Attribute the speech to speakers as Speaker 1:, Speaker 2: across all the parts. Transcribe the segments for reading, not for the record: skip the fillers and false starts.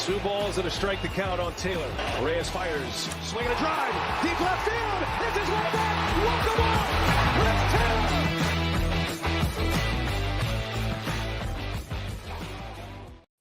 Speaker 1: Two balls and a strike to count on Taylor. Reyes fires, swinging a drive, deep left field. This is way back. Walk the walk. Rich Taylor.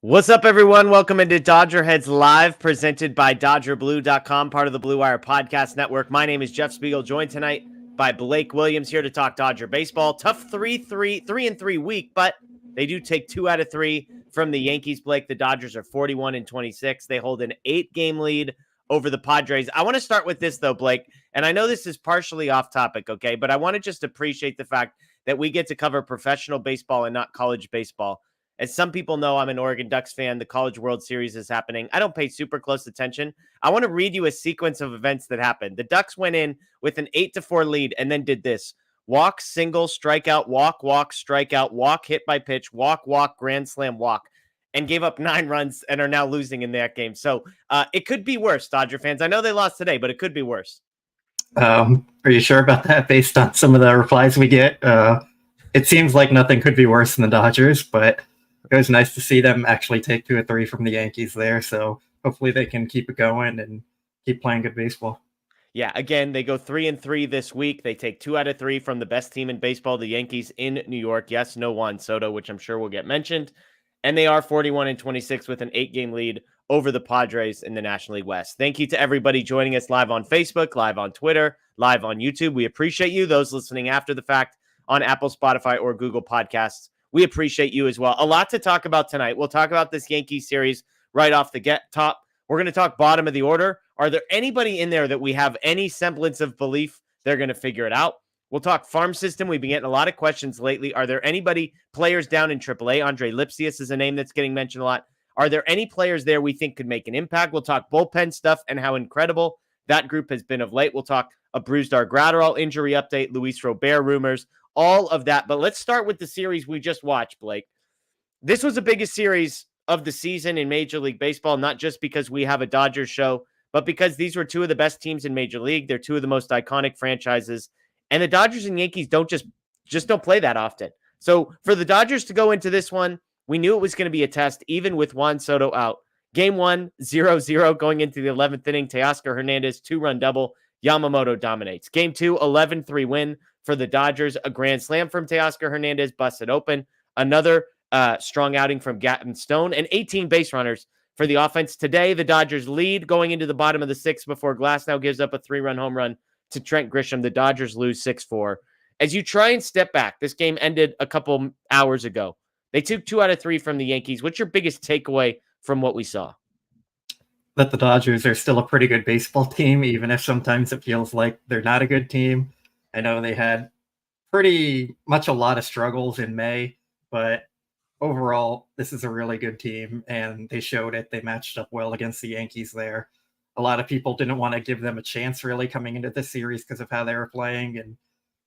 Speaker 2: What's up, everyone? Welcome into DodgerHeads Live, presented by DodgerBlue.com, part of the Blue Wire Podcast Network. My name is Jeff Spiegel, joined tonight by Blake Williams, here to talk Dodger baseball. Tough 3-3 week, but they do take 2 out of 3 from the Yankees. Blake, the Dodgers are 41-26. They hold an 8-game lead over the Padres. I want to start with this, though, Blake, and I know this is partially off topic, okay, but I want to just appreciate the fact that we get to cover professional baseball and not college baseball. As some people know, I'm an Oregon Ducks fan. The College World Series is happening. I don't pay super close attention. I want to read you a sequence of events that happened. The Ducks went in with an 8-4 lead and then did this: walk, single, strikeout, walk, strikeout, walk, hit by pitch, walk, grand slam, walk, and gave up 9 runs and are now losing in that game. So it could be worse, Dodger fans. I know they lost today, but it could be worse.
Speaker 3: Are you sure about that based on some of the replies we get? It seems like nothing could be worse than the Dodgers, but it was nice to see them actually take 2 or 3 from the Yankees there. So hopefully they can keep it going and keep playing good baseball.
Speaker 2: Yeah, again, they go 3-3 this week. They take 2 out of 3 from the best team in baseball, the Yankees in New York. Yes, no Juan Soto, which I'm sure will get mentioned. And they are 41-26 with an 8-game lead over the Padres in the National League West. Thank you to everybody joining us live on Facebook, live on Twitter, live on YouTube. We appreciate you. Those listening after the fact on Apple, Spotify, or Google Podcasts, we appreciate you as well. A lot to talk about tonight. We'll talk about this Yankees series right off the top. We're going to talk bottom of the order. Are there anybody in there that we have any semblance of belief they're going to figure it out? We'll talk farm system. We've been getting a lot of questions lately. Are there players down in AAA? Andre Lipsius is a name that's getting mentioned a lot. Are there any players there we think could make an impact? We'll talk bullpen stuff and how incredible that group has been of late. We'll talk a Brusdar Graterol injury update, Luis Robert rumors, all of that. But let's start with the series we just watched, Blake. This was the biggest series of the season in Major League Baseball, not just because we have a Dodgers show, but because these were 2 of the best teams in Major League. They're 2 of the most iconic franchises. And the Dodgers and Yankees don't don't play that often. So for the Dodgers to go into this one, we knew it was going to be a test, even with Juan Soto out. Game 1, 0-0 going into the 11th inning. Teoscar Hernandez, 2-run double. Yamamoto dominates. Game 2, 11-3 win for the Dodgers. A grand slam from Teoscar Hernandez, busted open. Another strong outing from Gatton Stone, and 18 base runners for the offense. Today, the Dodgers lead going into the bottom of the 6th before Glasnow gives up a 3-run home run to Trent Grisham. The Dodgers lose 6-4. As you try and step back, this game ended a couple hours ago. They took 2 out of 3 from the Yankees. What's your biggest takeaway from what we saw?
Speaker 3: That the Dodgers are still a pretty good baseball team, even if sometimes it feels like they're not a good team. I know they had pretty much a lot of struggles in May, but overall, this is a really good team, and they showed it. They matched up well against the Yankees there. A lot of people didn't want to give them a chance really coming into this series because of how they were playing, and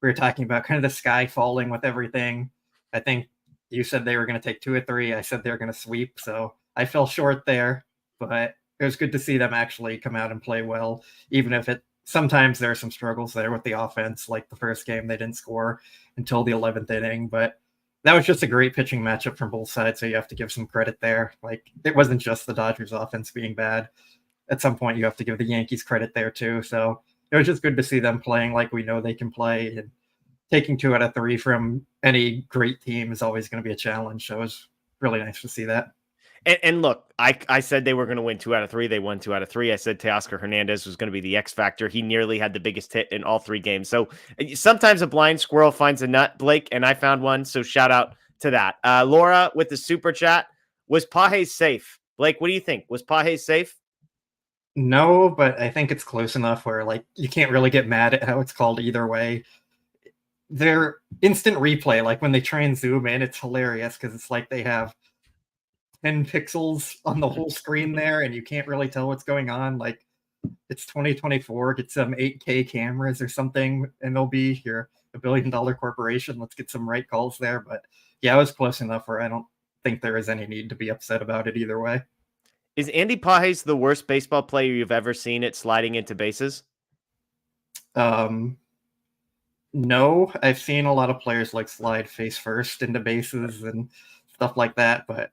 Speaker 3: we were talking about kind of the sky falling with everything. I think you said they were going to take 2 or 3. I said they were going to sweep, so I fell short there, but it was good to see them actually come out and play well, even if sometimes there are some struggles there with the offense, like the first game they didn't score until the 11th inning, but that was just a great pitching matchup from both sides, so you have to give some credit there. Like, it wasn't just the Dodgers offense being bad. At some point, you have to give the Yankees credit there too, so it was just good to see them playing like we know they can play, and taking 2 out of 3 from any great team is always going to be a challenge, so it was really nice to see that.
Speaker 2: And look, I said they were going to win 2 out of 3. They won 2 out of 3. I said Teoscar Hernandez was going to be the X factor. He nearly had the biggest hit in all 3 games. So sometimes a blind squirrel finds a nut, Blake, and I found one. So shout out to that. Laura with the super chat. Was Pages safe? Blake, what do you think? Was Pages safe?
Speaker 3: No, but I think it's close enough where you can't really get mad at how it's called either way. Their instant replay, like when they try and zoom in, it's hilarious because it's like they have 10 pixels on the whole screen there, and you can't really tell what's going on. Like, it's 2024, get some 8K cameras or something, and they'll be, you're a $1 billion corporation, let's get some right calls there. But yeah, it was close enough where I don't think there is any need to be upset about it either way.
Speaker 2: Is Andy Pages the worst baseball player you've ever seen at sliding into bases?
Speaker 3: No, I've seen a lot of players slide face first into bases and stuff like that, but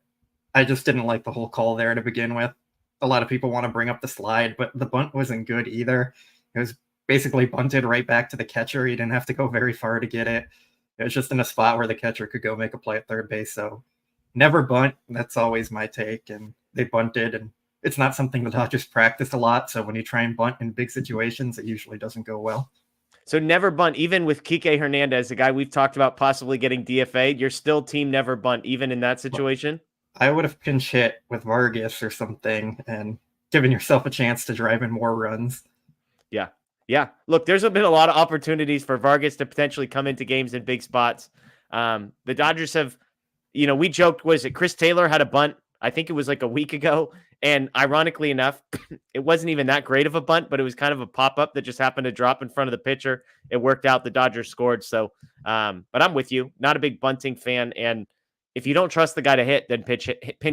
Speaker 3: I just didn't like the whole call there to begin with. a lot of people want to bring up the slide, but the bunt wasn't good either. It was basically bunted right back to the catcher. He didn't have to go very far to get it. It was just in a spot where the catcher could go make a play at third base. So never bunt. That's always my take. And they bunted, and it's not something the Dodgers practice a lot. So when you try and bunt in big situations, it usually doesn't go well.
Speaker 2: So never bunt, even with Kike Hernandez, the guy we've talked about possibly getting DFA'd, you're still team never bunt, even in that situation?
Speaker 3: I would have pinch hit with Vargas or something and given yourself a chance to drive in more runs.
Speaker 2: Yeah. Yeah. Look, there's been a lot of opportunities for Vargas to potentially come into games in big spots. The Dodgers have, we joked, was it Chris Taylor had a bunt? I think it was like a week ago. And ironically enough, it wasn't even that great of a bunt, but it was kind of a pop-up that just happened to drop in front of the pitcher. It worked out. The Dodgers scored. So, but I'm with you. Not a big bunting fan. And if you don't trust the guy to hit, then pinch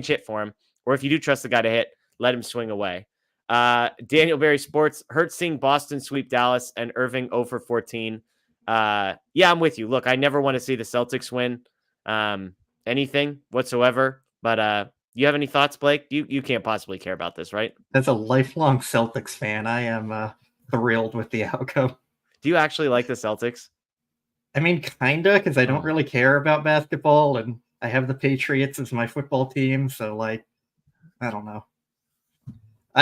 Speaker 2: hit for him. Or if you do trust the guy to hit, let him swing away. Daniel Berry Sports, hurts seeing Boston sweep Dallas and Irving 0 for 14. Yeah, I'm with you. Look, I never want to see the Celtics win anything whatsoever. But you have any thoughts, Blake? You can't possibly care about this, right?
Speaker 3: As a lifelong Celtics fan, I am thrilled with the outcome.
Speaker 2: Do you actually like the Celtics?
Speaker 3: I mean, kinda, because I don't really care about basketball, and I have the Patriots as my football team, so, like, I don't know.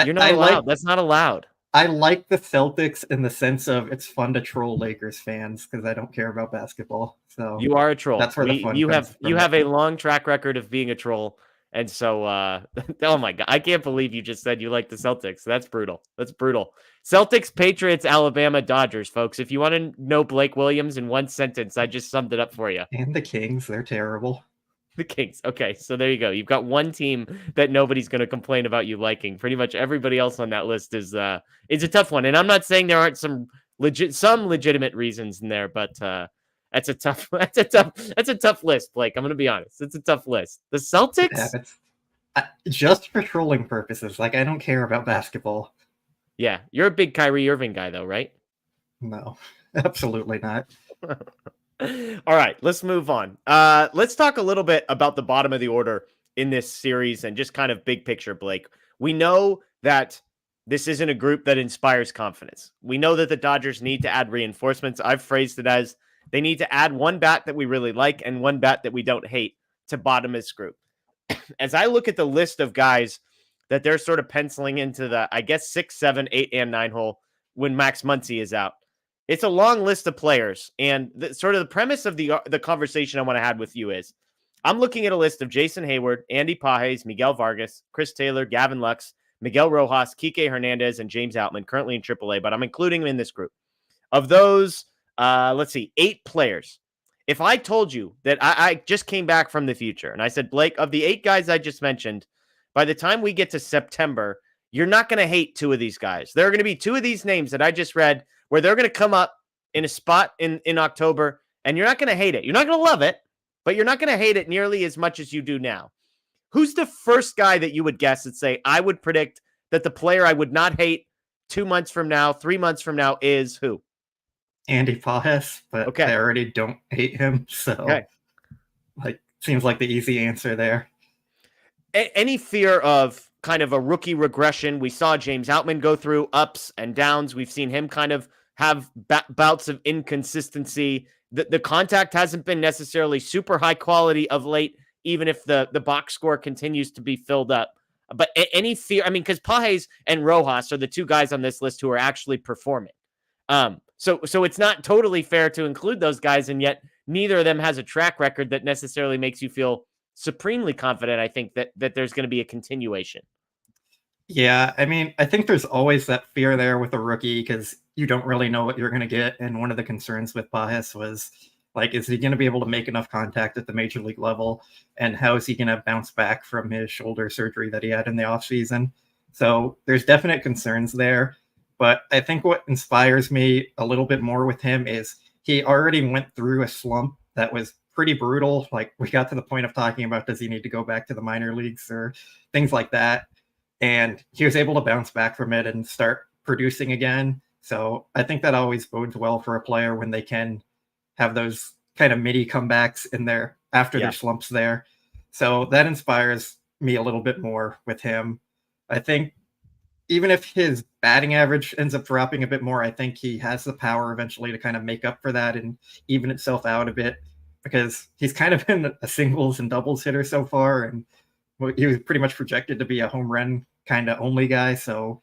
Speaker 2: You're not allowed. That's not allowed.
Speaker 3: I like the Celtics in the sense of it's fun to troll Lakers fans because I don't care about basketball. So
Speaker 2: you are a troll.
Speaker 3: That's where the fun
Speaker 2: you
Speaker 3: comes
Speaker 2: have
Speaker 3: from.
Speaker 2: a long track record of being a troll. And so, oh my God, I can't believe you just said you like the Celtics. That's brutal. That's brutal. Celtics, Patriots, Alabama, Dodgers, folks. If you want to know Blake Williams in one sentence, I just summed it up for you.
Speaker 3: And the Kings, they're terrible.
Speaker 2: The Kings. Okay, so there you go. You've got one team that nobody's going to complain about you liking. Pretty much everybody else on that list is a tough one. And I'm not saying there aren't some legitimate reasons in there, but that's a tough list, Blake. I'm going to be honest. It's a tough list. The Celtics?
Speaker 3: Just for trolling purposes. Like, I don't care about basketball.
Speaker 2: Yeah. You're a big Kyrie Irving guy, though, right?
Speaker 3: No, absolutely not.
Speaker 2: All right, let's move on. Let's talk a little bit about the bottom of the order in this series and just kind of big picture, Blake. We know that this isn't a group that inspires confidence. We know that the Dodgers need to add reinforcements. I've phrased it as they need to add one bat that we really like and one bat that we don't hate to bottom this group. As I look at the list of guys that they're sort of penciling into the, I guess, 6, 7, 8, and 9 hole when Max Muncy is out, it's a long list of players. And sort of the premise of the conversation I want to have with you is I'm looking at a list of Jason Hayward, Andy Pages, Miguel Vargas, Chris Taylor, Gavin Lux, Miguel Rojas, Kike Hernandez, and James Outman, currently in AAA, but I'm including them in this group. Of those, let's see, 8 players. If I told you that I just came back from the future and I said, Blake, of the 8 guys I just mentioned, by the time we get to September, you're not going to hate 2 of these guys. There are going to be 2 of these names that I just read where they're going to come up in a spot in October, and you're not going to hate it. You're not going to love it, but you're not going to hate it nearly as much as you do now. Who's the first guy that you would guess and say, I would predict that the player I would not hate 2 months from now, 3 months from now is who?
Speaker 3: Andy Pages, but I already don't hate him, so seems like the easy answer there.
Speaker 2: Any fear of kind of a rookie regression? We saw James Outman go through ups and downs. We've seen him kind of have bouts of inconsistency. The contact hasn't been necessarily super high quality of late, even if the box score continues to be filled up. But any fear? I mean, because Pages and Rojas are the 2 guys on this list who are actually performing. So it's not totally fair to include those guys, and yet neither of them has a track record that necessarily makes you feel supremely confident. I think that there's going to be a continuation.
Speaker 3: Yeah, I mean, I think there's always that fear there with a rookie because you don't really know what you're going to get. And one of the concerns with Pages was, like, is he going to be able to make enough contact at the major league level? And how is he going to bounce back from his shoulder surgery that he had in the offseason? So there's definite concerns there. But I think what inspires me a little bit more with him is he already went through a slump that was pretty brutal. Like, we got to the point of talking about, does he need to go back to the minor leagues or things like that? And he was able to bounce back from it and start producing again. So I think that always bodes well for a player when they can have those kind of mini comebacks in there after their slumps there. So that inspires me a little bit more with him. I think even if his batting average ends up dropping a bit more, I think he has the power eventually to kind of make up for that and even itself out a bit, because he's kind of been a singles and doubles hitter so far, and he was pretty much projected to be a home run kind of only guy. So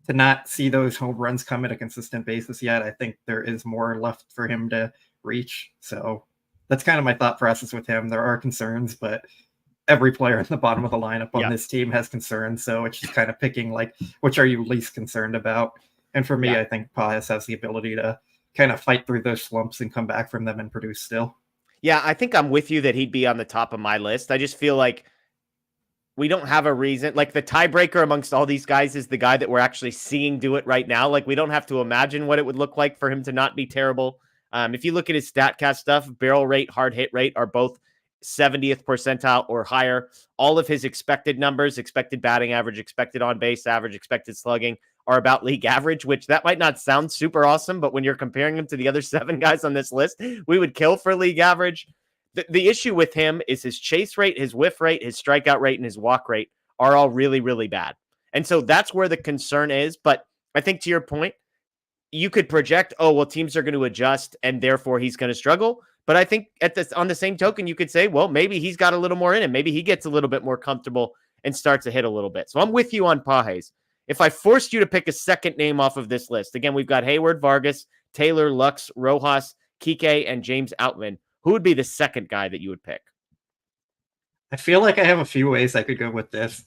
Speaker 3: to not see those home runs come at a consistent basis yet, I think there is more left for him to reach. So that's kind of my thought process with him. There are concerns, but every player in the bottom of the lineup on this team has concerns. So it's just kind of picking, like, which are you least concerned about? And for me, I think Paez has the ability to kind of fight through those slumps and come back from them and produce still.
Speaker 2: Yeah, I think I'm with you that he'd be on the top of my list. I just feel like we don't have a reason. Like, the tiebreaker amongst all these guys is the guy that we're actually seeing do it right now. Like, we don't have to imagine what it would look like for him to not be terrible. If you look at his StatCast stuff, barrel rate, hard hit rate are both 70th percentile or higher. All of his expected numbers, expected batting average, expected on base average, expected slugging, are about league average, which that might not sound super awesome, but when you're comparing him to the other 7 guys on this list, we would kill for league average. The issue with him is his chase rate, his whiff rate, his strikeout rate, and his walk rate are all really, really bad. And so that's where the concern is. But I think, to your point, you could project, oh, well, teams are going to adjust and therefore he's going to struggle. But I think on the same token, you could say, well, maybe he's got a little more in him. Maybe he gets a little bit more comfortable and starts to hit a little bit. So I'm with you on Paez. If I forced you to pick a second name off of this list, again, we've got Hayward, Vargas, Taylor, Lux, Rojas, Kike, and James Outman. Who would be the second guy that you would pick?
Speaker 3: I feel like I have a few ways I could go with this.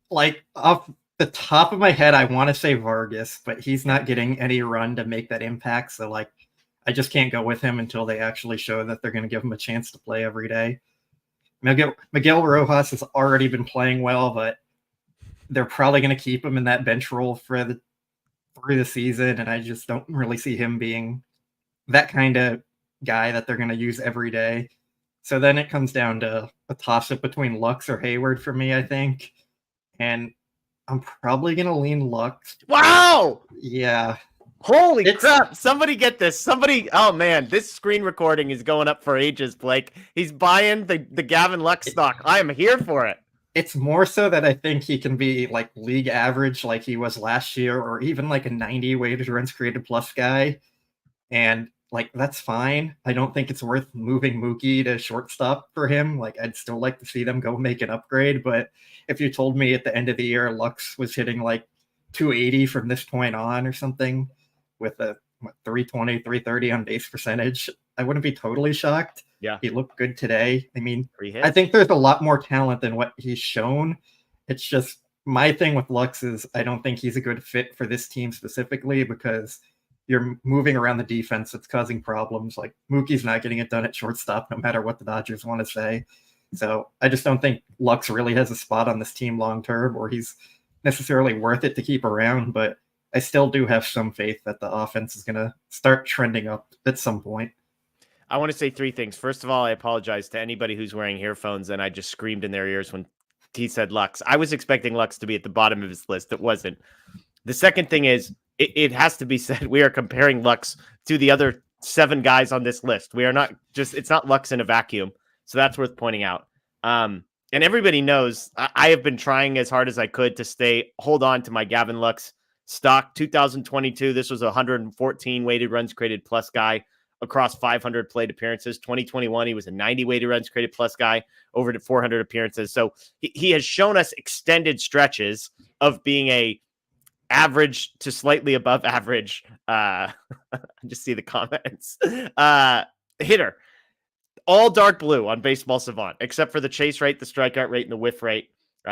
Speaker 3: Like, off the top of my head, I want to say Vargas, but he's not getting any run to make that impact. So, like, I just can't go with him until they actually show that they're going to give him a chance to play every day. Miguel Rojas has already been playing well, but they're probably going to keep him in that bench role through the season, and I just don't really see him being that kind of guy that they're going to use every day. So then it comes down to a toss-up between Lux or Hayward for me, I think. And I'm probably going to lean Lux.
Speaker 2: Wow!
Speaker 3: Yeah.
Speaker 2: Holy crap. Somebody get this. Oh man, this screen recording is going up for ages, Blake. He's buying the Gavin Lux stock. I am here for it.
Speaker 3: It's more so that I think he can be like league average like he was last year, or even like a 90 weighted runs created plus guy. And like, that's fine. I don't think it's worth moving Mookie to shortstop for him. Like, I'd still like to see them go make an upgrade. But if you told me at the end of the year Lux was hitting like 280 from this point on or something with a 320, 330 on base percentage, I wouldn't be totally shocked.
Speaker 2: Yeah.
Speaker 3: He looked good today. I mean, I think there's a lot more talent than what he's shown. It's just, my thing with Lux is I don't think he's a good fit for this team specifically, because you're moving around the defense. It's causing problems. Like, Mookie's not getting it done at shortstop, no matter what the Dodgers want to say. So I just don't think Lux really has a spot on this team long-term, or he's necessarily worth it to keep around. But I still do have some faith that the offense is going to start trending up at some point.
Speaker 2: I want to say 3 things. First of all, I apologize to anybody who's wearing earphones and I just screamed in their ears when he said Lux. I was expecting Lux to be at the bottom of his list. It wasn't. The second thing is, it has to be said, we are comparing Lux to the other 7 guys on this list. We are not just, it's not Lux in a vacuum. So that's worth pointing out. And everybody knows I have been trying as hard as I could to hold on to my Gavin Lux stock. 2022, this was a 114 weighted runs created plus guy across 500 plate appearances. 2021, he was a 90 weighted runs created plus guy over to 400 appearances. So he has shown us extended stretches of being a average to slightly above average. I just see the comments. Hitter. All dark blue on Baseball Savant, except for the chase rate, the strikeout rate, and the whiff rate.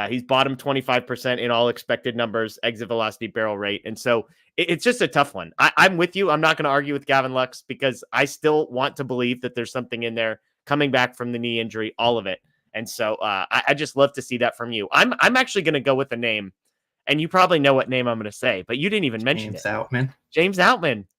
Speaker 2: He's bottom 25% in all expected numbers, exit velocity, barrel rate. And so it's just a tough one. I'm with you. I'm not going to argue with Gavin Lux, because I still want to believe that there's something in there coming back from the knee injury, all of it. And so I just love to see that from you. I'm actually going to go with a name, and you probably know what name I'm going to say, but you didn't even mention it. James Outman.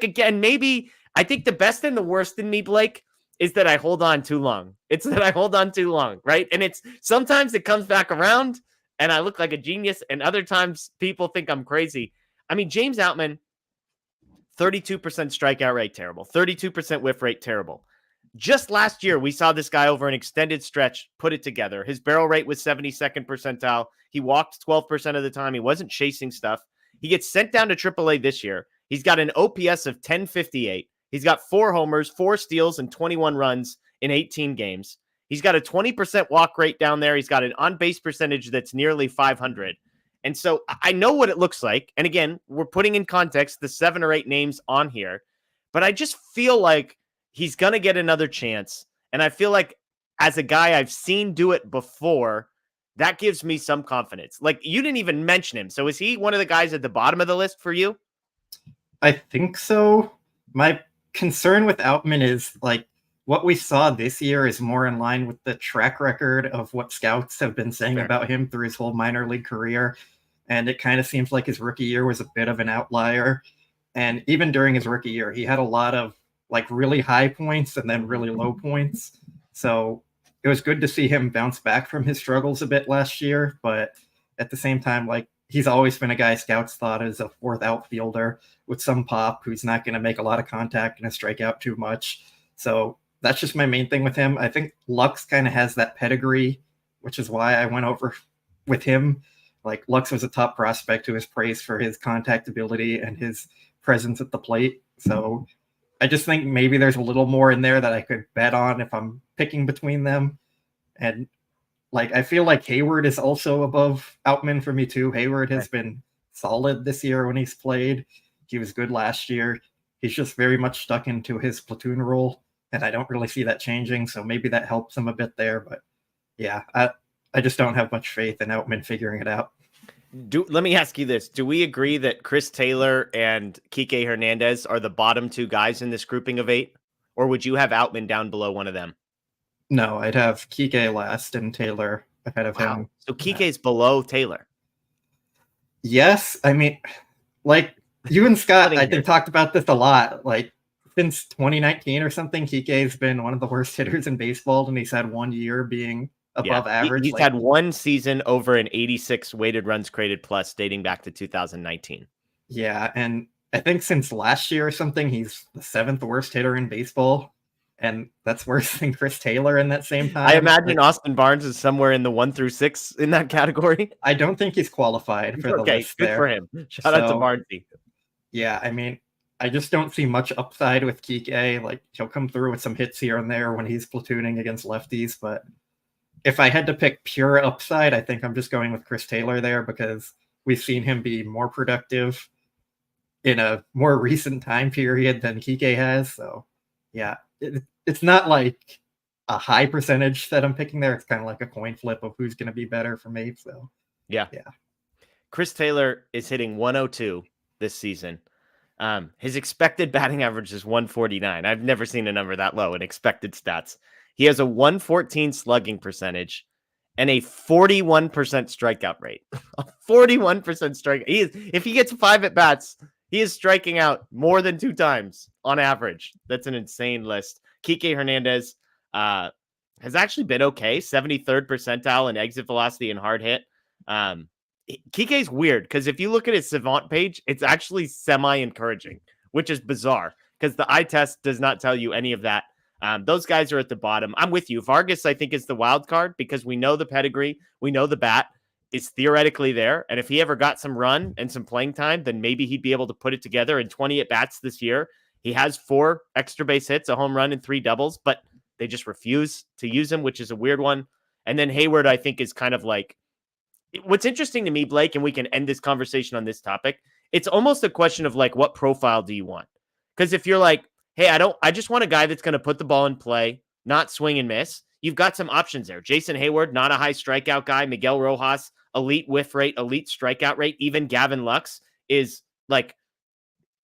Speaker 2: Again, maybe I think the best and the worst in me, Blake, is that I hold on too long. It's that I hold on too long, right? And it's sometimes it comes back around and I look like a genius, and other times people think I'm crazy. I mean, James Outman, 32% strikeout rate, terrible. 32% whiff rate, terrible. just last year, we saw this guy over an extended stretch put it together. His barrel rate was 72nd percentile. He walked 12% of the time. He wasn't chasing stuff. He gets sent down to AAA this year. He's got an OPS of 1058. He's got 4 homers, 4 steals, and 21 runs in 18 games. He's got a 20% walk rate down there. He's got an on-base percentage that's nearly 500. And so I know what it looks like. And again, we're putting in context the 7 or 8 names on here. But I just feel like he's going to get another chance. And I feel like as a guy I've seen do it before, that gives me some confidence. Like, you didn't even mention him. So is he one of the guys at the bottom of the list for you?
Speaker 3: I think so. My concern with Outman is like what we saw this year is more in line with the track record of what scouts have been saying about him through his whole minor league career. And it kind of seems like his rookie year was a bit of an outlier. And even during his rookie year, he had a lot of like really high points and then really low points. So it was good to see him bounce back from his struggles a bit last year. But at the same time, like, he's always been a guy scouts thought as a 4th outfielder with some pop who's not going to make a lot of contact and strike out too much. So that's just my main thing with him. I think Lux kind of has that pedigree, which is why I went over with him. Like, Lux was a top prospect who was praised for his contact ability and his presence at the plate. So I just think maybe there's a little more in there that I could bet on if I'm picking between them. And like, I feel like Hayward is also above Outman for me too. Hayward has been solid this year when he's played. He was good last year. He's just very much stuck into his platoon role, and I don't really see that changing. So maybe that helps him a bit there. But yeah, I just don't have much faith in Outman figuring it out.
Speaker 2: Let me ask you this. Do we agree that Chris Taylor and Kike Hernandez are the bottom 2 guys in this grouping of 8? Or would you have Outman down below one of them?
Speaker 3: No, I'd have Kike last and Taylor ahead of him.
Speaker 2: So Kike's below Taylor.
Speaker 3: Yes. I mean, like, you and Scott, I think, talked about this a lot. Like, since 2019 or something, Kike's been one of the worst hitters in baseball, and he's had 1 year being above average.
Speaker 2: He's had 1 season over an 86 weighted runs created plus dating back to 2019.
Speaker 3: Yeah, and I think since last year or something, he's the 7th worst hitter in baseball. And that's worse than Chris Taylor in that same time.
Speaker 2: I imagine Austin Barnes is somewhere in the 1 through 6 in that category.
Speaker 3: I don't think he's qualified for the list
Speaker 2: good
Speaker 3: there.
Speaker 2: For him. Shout out to Barnesy.
Speaker 3: Yeah, I mean, I just don't see much upside with Kike. Like, he'll come through with some hits here and there when he's platooning against lefties. But if I had to pick pure upside, I think I'm just going with Chris Taylor there because we've seen him be more productive in a more recent time period than Kike has. So, yeah. It's not like a high percentage that I'm picking there. It's kind of like a coin flip of who's going to be better for me. So,
Speaker 2: yeah. Chris Taylor is hitting 102 this season. His expected batting average is 149. I've never seen a number that low in expected stats. He has a 114 slugging percentage and a 41% strikeout rate. A 41% strike. If he gets 5 at bats, he is striking out more than 2 times on average. That's an insane list. Kike Hernandez has actually been okay. 73rd percentile in exit velocity and hard hit. Kike's weird because if you look at his Savant page, it's actually semi-encouraging, which is bizarre because the eye test does not tell you any of that. Those guys are at the bottom. I'm with you. Vargas, I think, is the wild card because we know the pedigree. We know the bat is theoretically there. And if he ever got some run and some playing time, then maybe he'd be able to put it together in 20 at-bats this year. He has 4 extra base hits, a home run, and 3 doubles, but they just refuse to use him, which is a weird one. And then Hayward, I think, is kind of like, what's interesting to me, Blake, and we can end this conversation on this topic, it's almost a question of like, what profile do you want? Because if you're like, hey, I just want a guy that's going to put the ball in play, not swing and miss, you've got some options there. Jason Hayward, not a high strikeout guy. Miguel Rojas, elite whiff rate, elite strikeout rate. Even Gavin Lux is like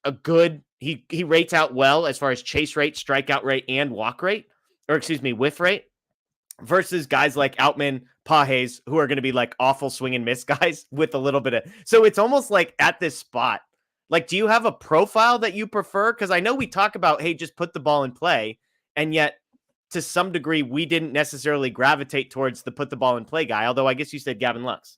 Speaker 2: a good, he rates out well as far as chase rate, strikeout rate, and walk rate, or excuse me, whiff rate, versus guys like Outman, Pages, who are going to be like awful swing and miss guys with a little bit of, so it's almost like at this spot, like, do you have a profile that you prefer? Because I know we talk about, hey, just put the ball in play, and yet to some degree, we didn't necessarily gravitate towards the put the ball in play guy, although I guess you said Gavin Lux.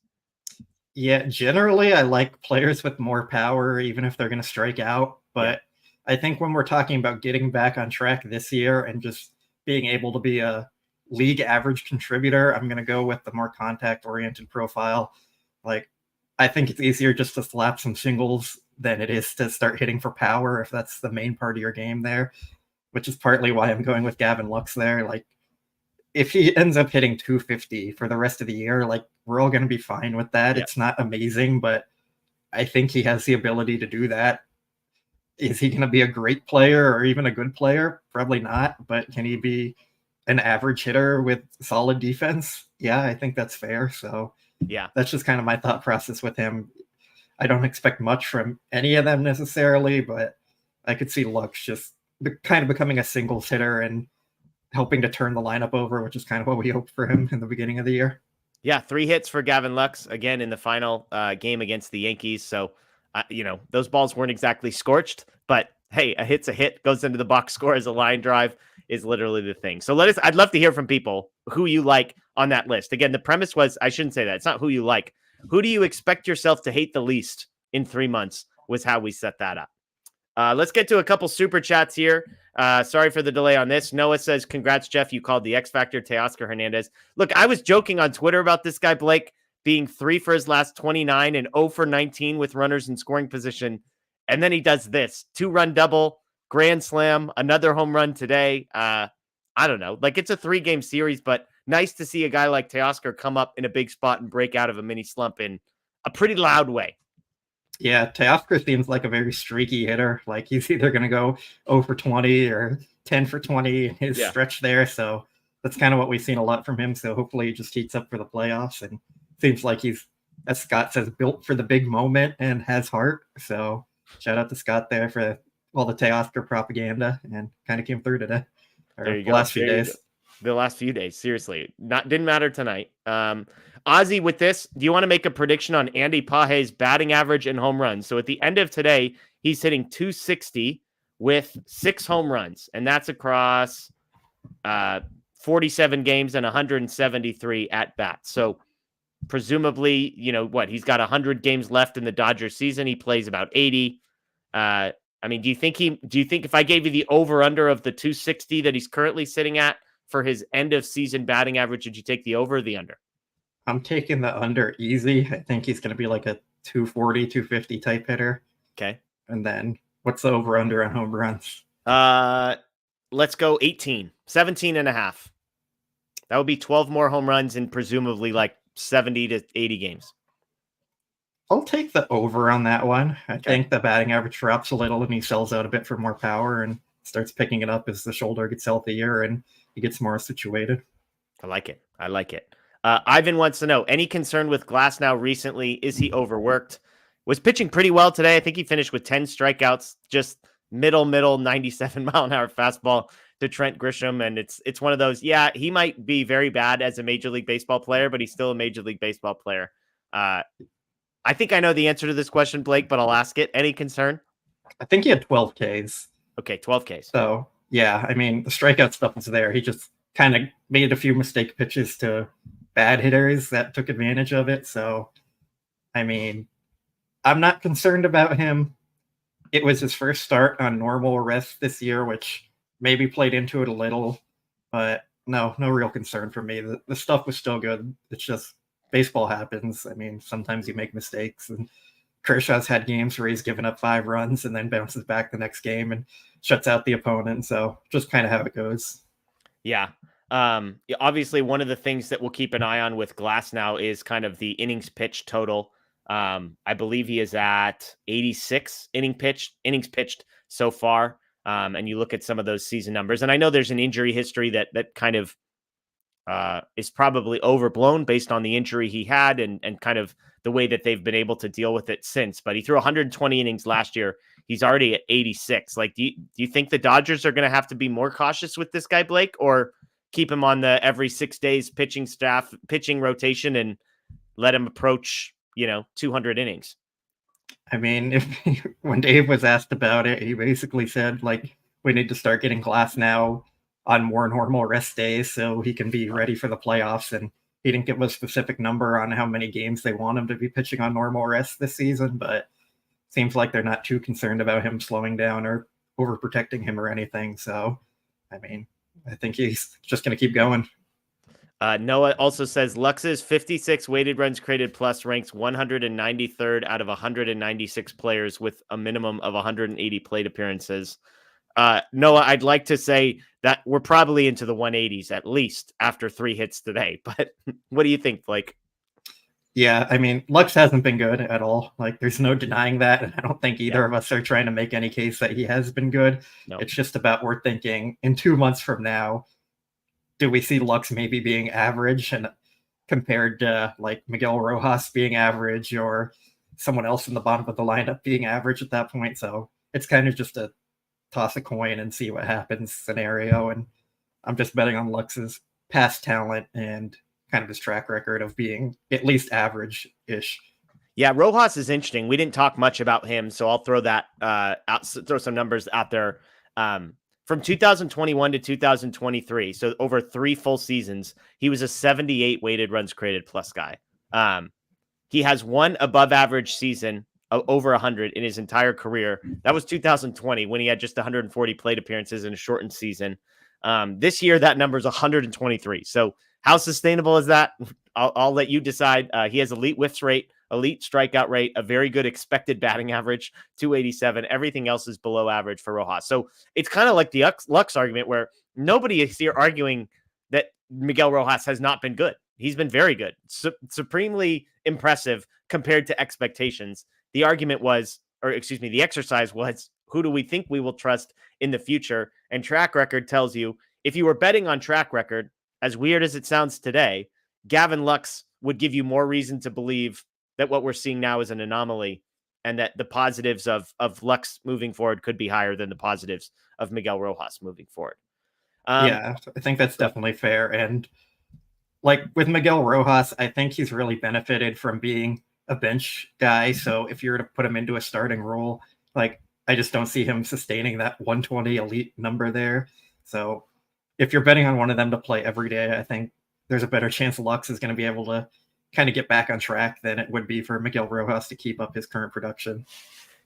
Speaker 3: Yeah, generally I like players with more power, even if they're going to strike out. But I think when we're talking about getting back on track this year and just being able to be a league average contributor, I'm going to go with the more contact oriented profile. Like, I think it's easier just to slap some singles than it is to start hitting for power if that's the main part of your game there, which is partly why I'm going with Gavin Lux there. Like, if he ends up hitting 250 for the rest of the year, like, we're all going to be fine with that.
Speaker 2: Yeah.
Speaker 3: It's not amazing, but I think he has the ability to do that. Is he going to be a great player or even a good player? Probably not, but can he be an average hitter with solid defense? Yeah, I think that's fair. So
Speaker 2: yeah,
Speaker 3: that's just kind of my thought process with him. I don't expect much from any of them necessarily, but I could see Lux just kind of becoming a singles hitter and helping to turn the lineup over, which is kind of what we hoped for him in the beginning of the year.
Speaker 2: Yeah, 3 hits for Gavin Lux again in the final game against the Yankees. So, those balls weren't exactly scorched, but hey, a hit's a hit, goes into the box score as a line drive is literally the thing. So I'd love to hear from people who you like on that list. Again, the premise was, I shouldn't say that. It's not who you like. Who do you expect yourself to hate the least in 3 months was how we set that up. Let's get to a couple super chats here. Sorry for the delay on this. Noah says, congrats, Jeff. You called the X Factor Teoscar Hernandez. Look, I was joking on Twitter about this guy, Blake, being 3 for his last 29 and 0 for 19 with runners in scoring position. And then he does this 2-run double, grand slam, another home run today. I don't know. Like, it's a 3-game series, but nice to see a guy like Teoscar come up in a big spot and break out of a mini slump in a pretty loud way.
Speaker 3: Yeah, Teoscar seems like a very streaky hitter. Like, he's either going to go 0 for 20 or 10 for 20 in his stretch there. So that's kind of what we've seen a lot from him. So hopefully he just heats up for the playoffs. And seems like he's, as Scott says, built for the big moment and has heart. So shout out to Scott there for all the Teoscar propaganda, and kind of came through today.
Speaker 2: There you
Speaker 3: the
Speaker 2: go.
Speaker 3: Last few days.
Speaker 2: The last few days, seriously. Didn't matter tonight. Ozzy, with this, do you want to make a prediction on Andy Page's batting average and home runs? So at the end of today, he's hitting 260 with 6 home runs, and that's across 47 games and 173 at bats. So presumably, he's got 100 games left in the Dodgers season. He plays about 80. I mean, do you think if I gave you the over under of the 260 that he's currently sitting at for his end of season batting average, would you take the over or the under?
Speaker 3: I'm taking the under easy. I think he's going to be like a 240, 250 type hitter.
Speaker 2: Okay.
Speaker 3: And then what's the over under on home runs?
Speaker 2: Let's go 17 and a half. That would be 12 more home runs in presumably like 70 to 80 games.
Speaker 3: I'll take the over on that one. I think the batting average drops a little and he sells out a bit for more power and starts picking it up as the shoulder gets healthier and he gets more situated.
Speaker 2: I like it. Ivan wants to know, any concern with Glasnow recently? Is he overworked? Was pitching pretty well today. I think he finished with 10 strikeouts, just middle 97 mile an hour fastball to Trent Grisham. And it's one of those, he might be very bad as a Major League Baseball player, but he's still a Major League Baseball player. I think I know the answer to this question, Blake, but I'll ask it. Any concern?
Speaker 3: I think he had 12 Ks.
Speaker 2: Okay, 12 Ks.
Speaker 3: So, yeah, I mean, the strikeout stuff was there. He just kind of made a few mistake pitches to bad hitters that took advantage of it. So, I mean, I'm not concerned about him. It was his first start on normal rest this year, which maybe played into it a little, but no real concern for me. The stuff was still good. It's just baseball happens. I mean, sometimes you make mistakes, and Kershaw's had games where he's given up 5 runs and then bounces back the next game and shuts out the opponent. So just kind of how it goes.
Speaker 2: Yeah. Obviously, one of the things that we'll keep an eye on with Glasnow is kind of the innings pitched total. I believe he is at 86 innings pitched so far. And you look at some of those season numbers, and I know there's an injury history that kind of is probably overblown based on the injury he had and kind of the way that they've been able to deal with it since. But he threw 120 innings last year. He's already at 86. Like, do you think the Dodgers are going to have to be more cautious with this guy, Blake, or keep him on the every 6 days pitching rotation and let him approach, 200 innings?
Speaker 3: I mean, when Dave was asked about it, he basically said, like, we need to start getting Glasnow on more normal rest days so he can be ready for the playoffs. And he didn't give a specific number on how many games they want him to be pitching on normal rest this season, but seems like they're not too concerned about him slowing down or overprotecting him or anything. So, I mean, I think he's just going to keep going.
Speaker 2: Noah also says Lux's 56 weighted runs created plus ranks 193rd out of 196 players with a minimum of 180 plate appearances. Noah, I'd like to say that we're probably into the 180s at least after 3 hits today. But what do you think, Blake?
Speaker 3: Yeah, I mean, Lux hasn't been good at all. Like, there's no denying that. And I don't think either of us are trying to make any case that he has been good.
Speaker 2: No.
Speaker 3: It's just about we're thinking in 2 months from now, do we see Lux maybe being average and compared to like Miguel Rojas being average or someone else in the bottom of the lineup being average at that point? So it's kind of just a toss a coin and see what happens scenario. And I'm just betting on Lux's past talent and kind of his track record of being at least average-ish.
Speaker 2: Yeah, Rojas is interesting. We didn't talk much about him, so I'll throw that throw some numbers out there. From 2021 to 2023, so over 3 full seasons, he was a 78 weighted runs created plus guy. He has 1 above average season over 100 in his entire career. That was 2020 when he had just 140 plate appearances in a shortened season. This year, that number is 123. So how sustainable is that? I'll let you decide. He has elite whiffs rate, elite strikeout rate, a very good expected batting average, 287. Everything else is below average for Rojas. So it's kind of like the Lux argument where nobody is here arguing that Miguel Rojas has not been good. He's been very good, supremely impressive compared to expectations. The argument was, the exercise was, who do we think we will trust in the future? And track record tells you, if you were betting on track record, as weird as it sounds today, Gavin Lux would give you more reason to believe that what we're seeing now is an anomaly and that the positives of Lux moving forward could be higher than the positives of Miguel Rojas moving forward.
Speaker 3: Yeah, I think that's definitely fair. And like with Miguel Rojas, I think he's really benefited from being a bench guy. So if you were to put him into a starting role, like I just don't see him sustaining that 120 elite number there. So if you're betting on one of them to play every day, I think there's a better chance Lux is going to be able to kind of get back on track than it would be for Miguel Rojas to keep up his current production.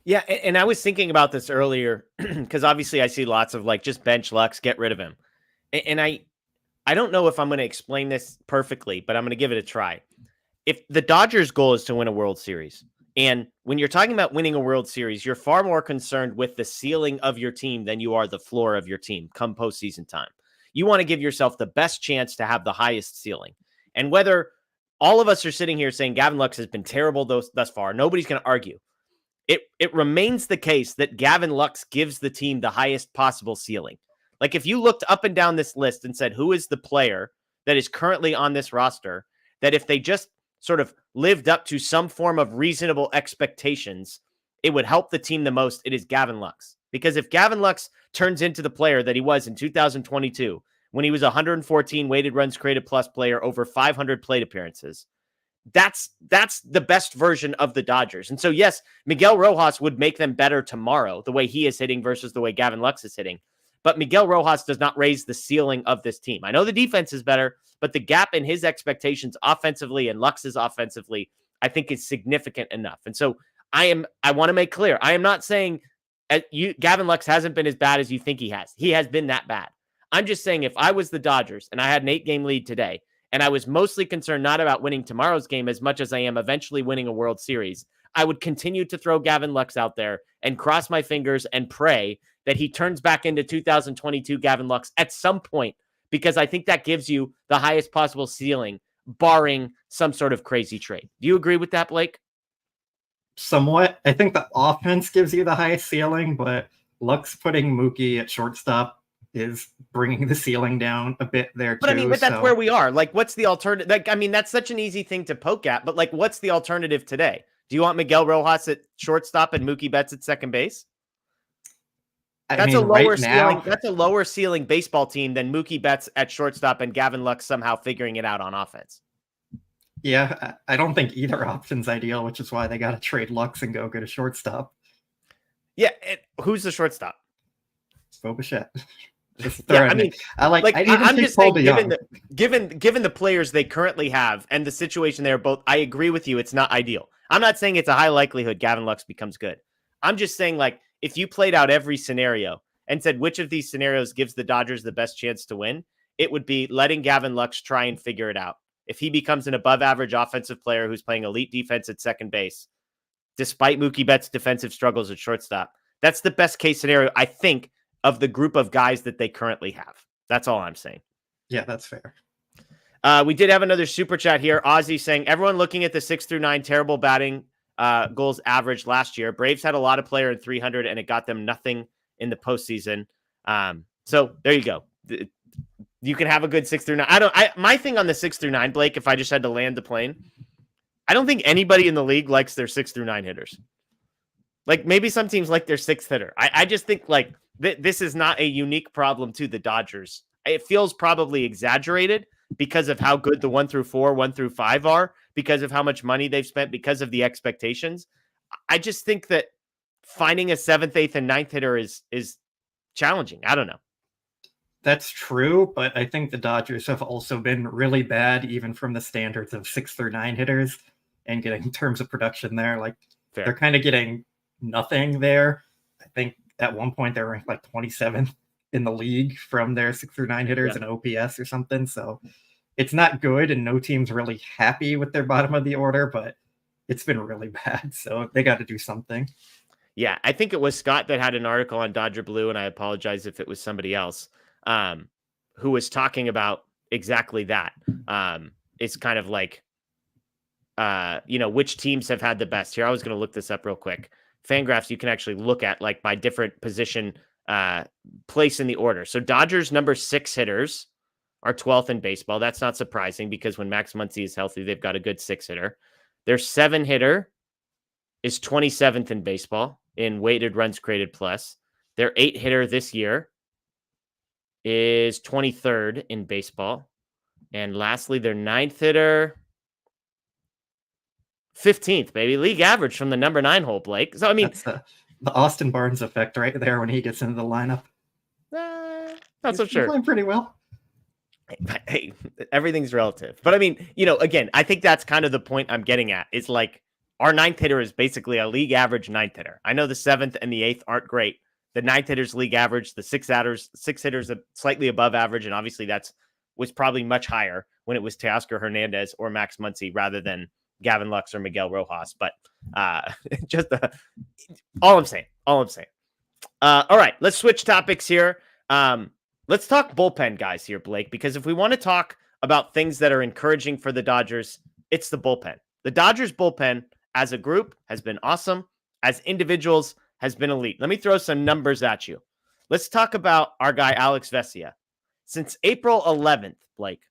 Speaker 2: Yeah, and I was thinking about this earlier because obviously I see lots of like just bench Lux, get rid of him. And I don't know if I'm going to explain this perfectly, but I'm going to give it a try. If the Dodgers' goal is to win a World Series, and when you're talking about winning a World Series, you're far more concerned with the ceiling of your team than you are the floor of your team come postseason time. You want to give yourself the best chance to have the highest ceiling. And whether all of us are sitting here saying Gavin Lux has been terrible thus far, nobody's going to argue. It remains the case that Gavin Lux gives the team the highest possible ceiling. Like if you looked up and down this list and said, who is the player that is currently on this roster that if they just sort of lived up to some form of reasonable expectations, it would help the team the most, it is Gavin Lux. Because if Gavin Lux turns into the player that he was in 2022, when he was 114 weighted runs created plus player, over 500 plate appearances, that's the best version of the Dodgers. And so, yes, Miguel Rojas would make them better tomorrow, the way he is hitting versus the way Gavin Lux is hitting. But Miguel Rojas does not raise the ceiling of this team. I know the defense is better, but the gap in his expectations offensively and Lux's offensively, I think is significant enough. And so I want to make clear, I am not saying Gavin Lux hasn't been as bad as you think he has. He has been that bad. I'm just saying if I was the Dodgers and I had an 8-game lead today, and I was mostly concerned not about winning tomorrow's game as much as I am eventually winning a World Series, I would continue to throw Gavin Lux out there and cross my fingers and pray that he turns back into 2022 Gavin Lux at some point, because I think that gives you the highest possible ceiling, barring some sort of crazy trade. Do you agree with that, Blake?
Speaker 3: Somewhat. I think the offense gives you the highest ceiling, but Lux putting Mookie at shortstop is bringing the ceiling down a bit there too.
Speaker 2: But I mean, that's where we are. Like, what's the alternative? Like, I mean, that's such an easy thing to poke at, but like, what's the alternative today? Do you want Miguel Rojas at shortstop and Mookie Betts at second base? That's a lower ceiling. That's a lower ceiling baseball team than Mookie Betts at shortstop and Gavin Lux somehow figuring it out on offense.
Speaker 3: Yeah, I don't think either option's ideal, which is why they got to trade Lux and go get a shortstop.
Speaker 2: Yeah, who's the shortstop?
Speaker 3: Bo Bichette.
Speaker 2: Yeah, I mean, I'm just saying, given the players they currently have and the situation they're both, I agree with you. It's not ideal. I'm not saying it's a high likelihood Gavin Lux becomes good. I'm just saying, like, if you played out every scenario and said, which of these scenarios gives the Dodgers the best chance to win? It would be letting Gavin Lux try and figure it out. If he becomes an above average offensive player who's playing elite defense at second base, despite Mookie Betts' defensive struggles at shortstop, that's the best case scenario, I think, of the group of guys that they currently have. That's all I'm saying.
Speaker 3: Yeah, that's fair.
Speaker 2: We did have another super chat here. Ozzy saying, everyone looking at the 6-9 terrible batting goals average last year. Braves had a lot of player in 300 and it got them nothing in the postseason. So there you go. You can have a good 6-9. My thing on the 6-9, Blake, if I just had to land the plane, I don't think anybody in the league likes their 6-9 hitters. Like maybe some teams like their sixth hitter. I just think like this is not a unique problem to the Dodgers. It feels probably exaggerated because of how good the 1-4, 1-5 are, because of how much money they've spent, because of the expectations. I just think that finding a 7th, 8th, and 9th hitter is challenging. I don't know.
Speaker 3: That's true, but I think the Dodgers have also been really bad, even from the standards of 6-9 hitters, and getting in terms of production there. Like
Speaker 2: Fair.
Speaker 3: They're kind of getting nothing there. I think at one point they were ranked like 27th in the league from their 6-9 hitters and OPS or something. So it's not good, and no team's really happy with their bottom of the order, but it's been really bad. So they got to do something. Yeah,
Speaker 2: I think it was Scott that had an article on Dodger Blue, and I apologize if it was somebody else, who was talking about exactly that. It's kind of like, which teams have had the best. Here, I was going to look this up real quick. Fangraphs, you can actually look at like by different position place in the order. So Dodgers number 6 hitters are 12th in baseball. That's not surprising because when Max Muncy is healthy, they've got a good 6 hitter. Their 7 hitter is 27th in baseball in weighted runs created plus. Their 8 hitter this year is 23rd in baseball. And lastly, their 9th hitter, 15th, baby. League average from the number 9 hole, Blake. So, I mean,
Speaker 3: that's the Austin Barnes effect right there when he gets into the lineup.
Speaker 2: Not so sure.
Speaker 3: Playing pretty well.
Speaker 2: Hey, everything's relative. But I mean, again, I think that's kind of the point I'm getting at. It's like our 9th hitter is basically a league average 9th hitter. I know the 7th and the 8th aren't great. The 9th hitter's league average, the 6 hitters are slightly above average, and obviously was probably much higher when it was Teoscar Hernandez or Max Muncy rather than Gavin Lux or Miguel Rojas. But just all I'm saying. All right, let's switch topics here. Let's talk bullpen guys here, Blake, because if we want to talk about things that are encouraging for the Dodgers, it's the bullpen. The Dodgers bullpen as a group has been awesome. As individuals has been elite. Let me throw some numbers at you. Let's talk about our guy, Alex Vesia. Since April 11th, Blake,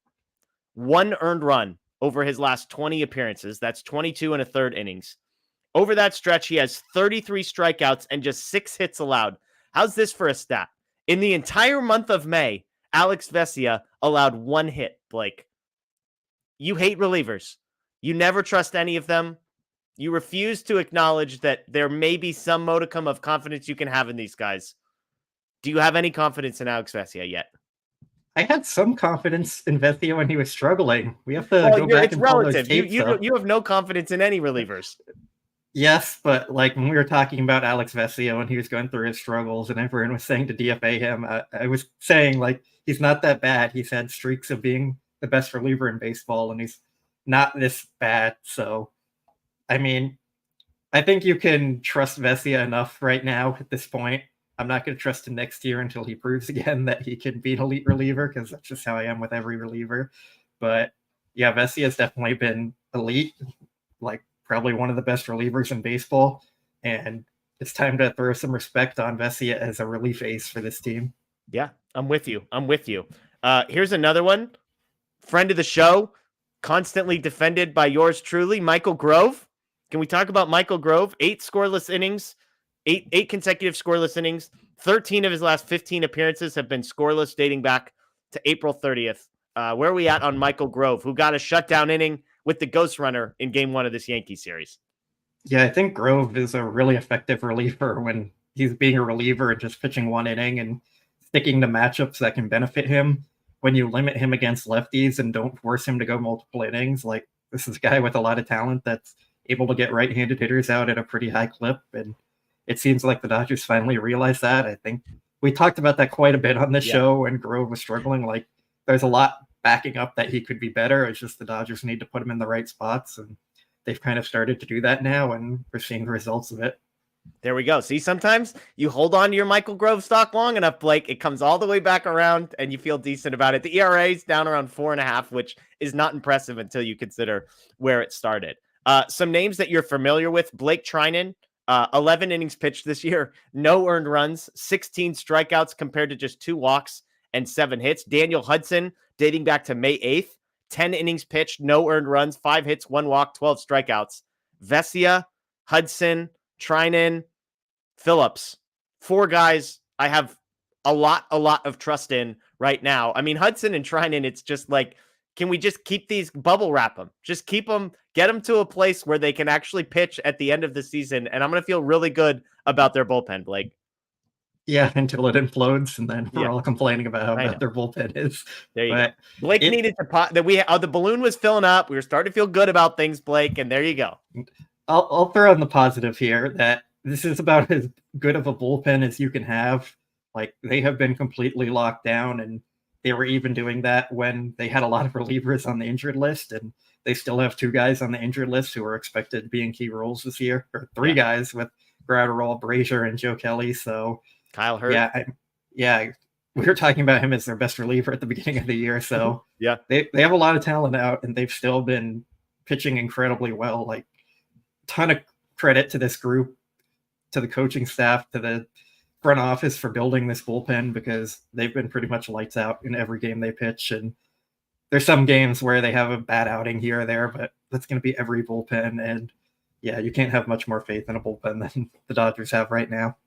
Speaker 2: 1 earned run over his last 20 appearances. That's 22 and a third innings. Over that stretch, he has 33 strikeouts and just 6 hits allowed. How's this for a stat? In the entire month of May, Alex Vesia allowed 1 hit, Blake. You hate relievers. You never trust any of them. You refuse to acknowledge that there may be some modicum of confidence you can have in these guys. Do you have any confidence in Alex Vesia yet?
Speaker 3: I had some confidence in Vesia when he was struggling. We have to go back and pull those tapes.
Speaker 2: You have no confidence in any relievers.
Speaker 3: Yes, but like when we were talking about Alex Vesia when he was going through his struggles and everyone was saying to DFA him, I was saying like he's not that bad. He's had streaks of being the best reliever in baseball, and he's not this bad. So, I mean, I think you can trust Vesia enough right now at this point. I'm not going to trust him next year until he proves again that he can be an elite reliever, because that's just how I am with every reliever. But yeah, Vesia has definitely been elite, like probably one of the best relievers in baseball. And it's time to throw some respect on Vesia as a relief ace for this team.
Speaker 2: Yeah, I'm with you. Here's another one. Friend of the show, constantly defended by yours truly, Michael Grove. Can we talk about Michael Grove? 8 scoreless innings, eight consecutive scoreless innings. 13 of his last 15 appearances have been scoreless dating back to April 30th. Where are we at on Michael Grove, who got a shutdown inning with the ghost runner in game 1 of this Yankee series?
Speaker 3: Yeah, I think Grove is a really effective reliever when he's being a reliever and just pitching 1 inning and sticking to matchups that can benefit him. When you limit him against lefties and don't force him to go multiple innings, like this is a guy with a lot of talent that's able to get right-handed hitters out at a pretty high clip. And it seems like the Dodgers finally realized that. I think we talked about that quite a bit on the
Speaker 2: Yeah.
Speaker 3: show when Grove was struggling. Like, there's a lot backing up that he could be better. It's just the Dodgers need to put him in the right spots, and they've kind of started to do that now, and we're seeing the results of it.
Speaker 2: There we go. See, sometimes you hold on to your Michael Grove stock long enough, Blake, it comes all the way back around and you feel decent about it. The ERA is down around 4.5, which is not impressive until you consider where it started. Some names that you're familiar with: Blake Trinan, 11 innings pitched this year, no earned runs, 16 strikeouts compared to just 2 walks and 7 hits. Daniel Hudson, dating back to May 8th, 10 innings pitched, no earned runs, 5 hits, 1 walk, 12 strikeouts. Vesia, Hudson, Trinan, Phillips, 4 guys I have a lot of trust in right now. I mean, Hudson and Trinan, it's just like, can we just keep these, bubble wrap them? Just keep them, get them to a place where they can actually pitch at the end of the season. And I'm going to feel really good about their bullpen, Blake.
Speaker 3: Yeah, until it implodes, and then we're
Speaker 2: Yeah.
Speaker 3: all complaining about how bad their bullpen is.
Speaker 2: There you go. Blake needed to pot that the balloon was filling up. We were starting to feel good about things, Blake, and there you go.
Speaker 3: I'll throw in the positive here that this is about as good of a bullpen as you can have. Like, they have been completely locked down, and they were even doing that when they had a lot of relievers on the injured list, and they still have 2 guys on the injured list who are expected to be in key roles this year, or 3 guys with Gratterall, Brazier, and Joe Kelly. So
Speaker 2: Kyle Hurt.
Speaker 3: Yeah, we were talking about him as their best reliever at the beginning of the year. So
Speaker 2: yeah,
Speaker 3: they have a lot of talent out, and they've still been pitching incredibly well. Like, ton of credit to this group, to the coaching staff, to the front office for building this bullpen, because they've been pretty much lights out in every game they pitch. And there's some games where they have a bad outing here or there, but that's going to be every bullpen. And yeah, you can't have much more faith in a bullpen than the Dodgers have right now.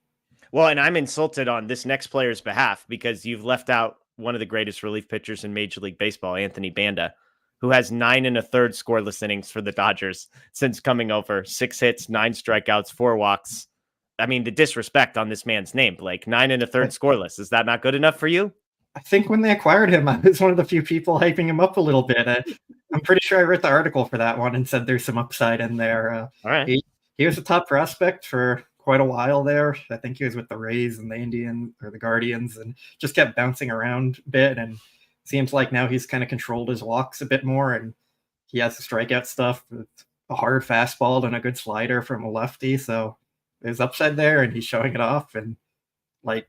Speaker 2: Well, and I'm insulted on this next player's behalf because you've left out one of the greatest relief pitchers in Major League Baseball, Anthony Banda, who has 9 1/3 scoreless innings for the Dodgers since coming over. 6 hits, 9 strikeouts, 4 walks. I mean, the disrespect on this man's name, Blake. 9 1/3 scoreless. Is that not good enough for you?
Speaker 3: I think when they acquired him, I was one of the few people hyping him up a little bit. I'm pretty sure I wrote the article for that one and said there's some upside in there.
Speaker 2: All right.
Speaker 3: He was a top prospect for quite a while there. I think he was with the Rays and the Guardians, and just kept bouncing around a bit. And seems like now he's kind of controlled his walks a bit more, and he has the strikeout stuff with a hard fastball and a good slider from a lefty. So there's upside there, and he's showing it off. And like,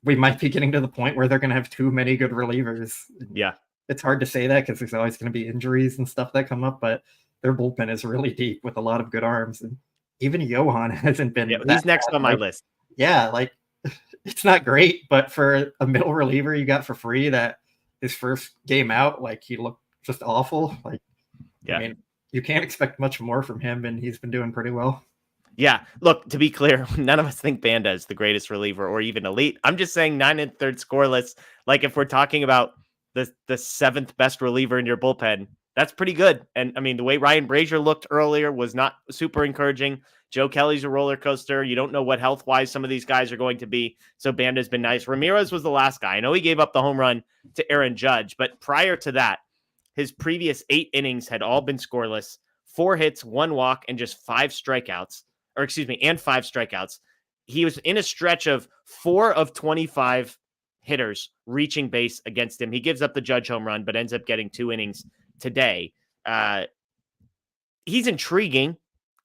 Speaker 3: we might be getting to the point where they're going to have too many good relievers.
Speaker 2: Yeah.
Speaker 3: It's hard to say that because there's always going to be injuries and stuff that come up, but their bullpen is really deep with a lot of good arms. And even Johan hasn't been.
Speaker 2: Yeah, he's next on my list.
Speaker 3: Yeah, like, it's not great, but for a middle reliever you got for free, that his first game out, like, he looked just awful. Like,
Speaker 2: yeah,
Speaker 3: I mean, you can't expect much more from him, and he's been doing pretty well.
Speaker 2: Yeah, look, to be clear, none of us think Banda is the greatest reliever or even elite. I'm just saying 9 1/3 scoreless. Like, if we're talking about the 7th best reliever in your bullpen, that's pretty good. And I mean, the way Ryan Brazier looked earlier was not super encouraging. Joe Kelly's a roller coaster. You don't know what health-wise some of these guys are going to be. So Banda's been nice. Ramirez was the last guy. I know he gave up the home run to Aaron Judge, but prior to that, his previous 8 innings had all been scoreless, 4 hits, 1 walk, and just 5 strikeouts. And 5 strikeouts. He was in a stretch of 4 of 25 hitters reaching base against him. He gives up the Judge home run, but ends up getting 2 innings today. He's intriguing.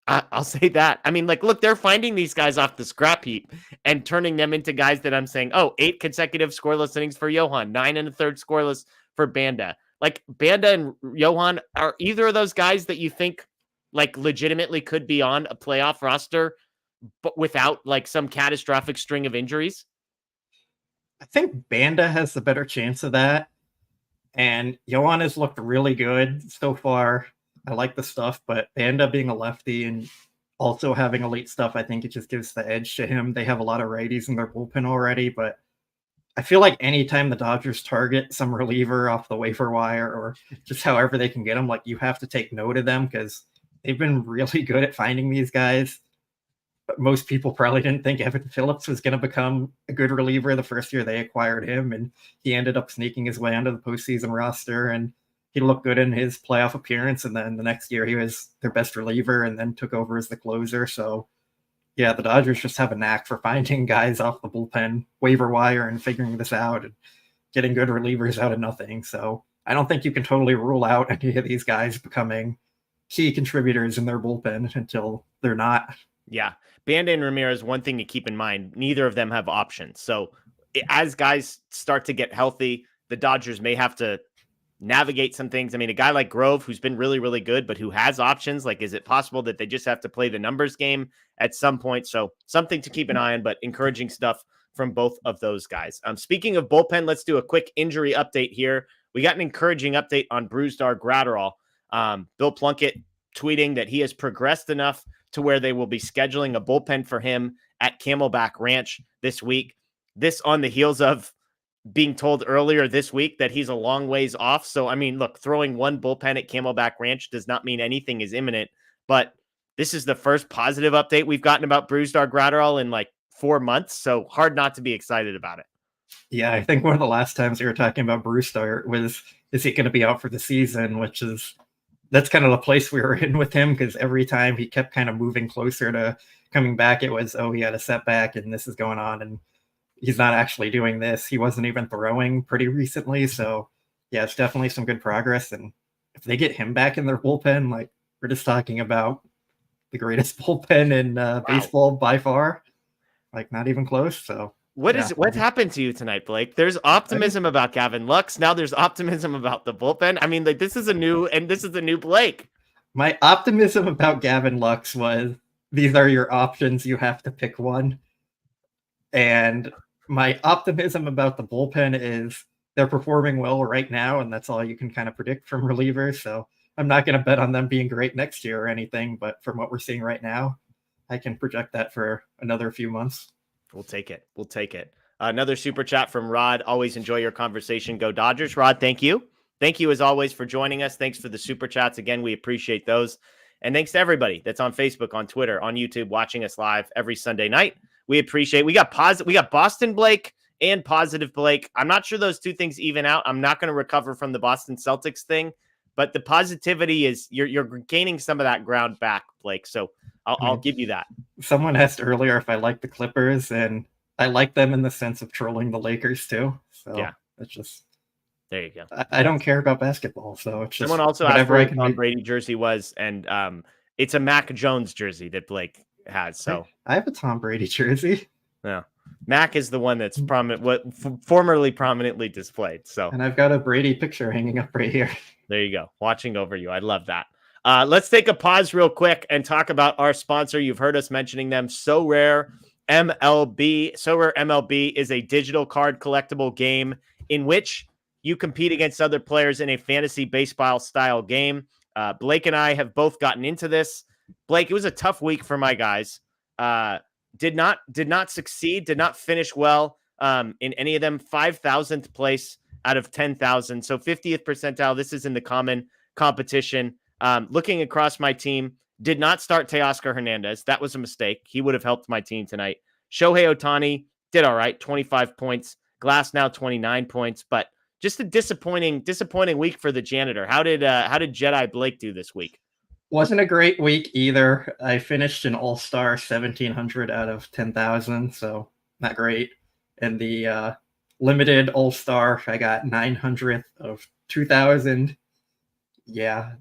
Speaker 2: I'll say that. I mean, like, look, they're finding these guys off the scrap heap and turning them into guys that I'm saying, 8 consecutive scoreless innings for Johan, 9 1/3 scoreless for Banda. Like, Banda and Johan, are either of those guys that you think, like, legitimately could be on a playoff roster, but without, like, some catastrophic string of injuries?
Speaker 3: I think Banda has the better chance of that. And Johan has looked really good so far. I like the stuff, but Banda being a lefty and also having elite stuff, I think it just gives the edge to him. They have a lot of righties in their bullpen already, but I feel like anytime the Dodgers target some reliever off the waiver wire, or just however they can get them, like, you have to take note of them, because they've been really good at finding these guys. But most people probably didn't think Evan Phillips was going to become a good reliever the first year they acquired him, and he ended up sneaking his way onto the postseason roster, and he looked good in his playoff appearance. And then the next year he was their best reliever and then took over as the closer. So Yeah, the Dodgers just have a knack for finding guys off the bullpen waiver wire and figuring this out and getting good relievers out of nothing. So I don't think you can totally rule out any of these guys becoming key contributors in their bullpen until they're not.
Speaker 2: Yeah. Banda and Ramirez, one thing to keep in mind, neither of them have options. So as guys start to get healthy, the Dodgers may have to navigate some things. I mean, a guy like Grove, who's been really, really good, but who has options, like, is it possible that they just have to play the numbers game at some point? So something to keep an eye on, but encouraging stuff from both of those guys. Speaking of bullpen, let's do a quick injury update here. We got an encouraging update on Brusdar Graterol. Bill Plunkett tweeting that he has progressed enough to where they will be scheduling a bullpen for him at Camelback Ranch this week. This on the heels of being told earlier this week that he's a long ways off. So, I mean, look, throwing one bullpen at Camelback Ranch does not mean anything is imminent, but this is the first positive update we've gotten about Brusdar Graterol in like 4 months. So hard not to be excited about it.
Speaker 3: Yeah, I think one of the last times we were talking about Brusdar was, is he going to be out for the season, that's kind of the place we were in with him, because every time he kept kind of moving closer to coming back, it was, oh, he had a setback and this is going on and he's not actually doing this. He wasn't even throwing pretty recently. So yeah, it's definitely some good progress. And if they get him back in their bullpen, like, we're just talking about the greatest bullpen in baseball by far, like not even close. So
Speaker 2: what's happened to you tonight, Blake? There's optimism about Gavin Lux. Now there's optimism about the bullpen. I mean, like, this is a new Blake.
Speaker 3: My optimism about Gavin Lux was, these are your options. You have to pick one. And my optimism about the bullpen is they're performing well right now, and that's all you can kind of predict from relievers. So I'm not going to bet on them being great next year or anything, but from what we're seeing right now, I can project that for another few months.
Speaker 2: We'll take it. Another super chat from Rod. Always enjoy your conversation. Go Dodgers. Rod, thank you. Thank you as always for joining us. Thanks for the super chats. Again, we appreciate those. And thanks to everybody that's on Facebook, on Twitter, on YouTube, watching us live every Sunday night. We appreciate. We got Boston Blake and positive Blake. I'm not sure those two things even out. I'm not going to recover from the Boston Celtics thing, but the positivity is you're gaining some of that ground back, Blake. So I'll give you that.
Speaker 3: Someone asked earlier if I like the Clippers, and I like them in the sense of trolling the Lakers too. So yeah, it's just,
Speaker 2: there you go.
Speaker 3: I don't care about basketball, so it's just,
Speaker 2: someone also asked where Tom Brady jersey was, and it's a Mac Jones jersey that Blake has. So
Speaker 3: I have a Tom Brady jersey.
Speaker 2: Yeah, Mac is the one that's formerly prominently displayed. So,
Speaker 3: and I've got a Brady picture hanging up right here.
Speaker 2: There you go, watching over you. I love that. Let's take a pause real quick and talk about our sponsor. You've heard us mentioning them, SoRare MLB. SoRare MLB is a digital card collectible game in which you compete against other players in a fantasy baseball style game. Blake and I have both gotten into this. Blake, it was a tough week for my guys. Did not succeed, did not finish well in any of them. 5,000th place out of 10,000. So 50th percentile. This is in the common competition. Looking across my team, did not start Teoscar Hernandez. That was a mistake. He would have helped my team tonight. Shohei Ohtani did all right, 25 points. Glass now 29 points, but just a disappointing week for the janitor. How did Jedi Blake do this week?
Speaker 3: Wasn't a great week either. I finished an all-star 1,700 out of 10,000, so not great. And the limited all-star, I got 900th of 2,000. Yeah,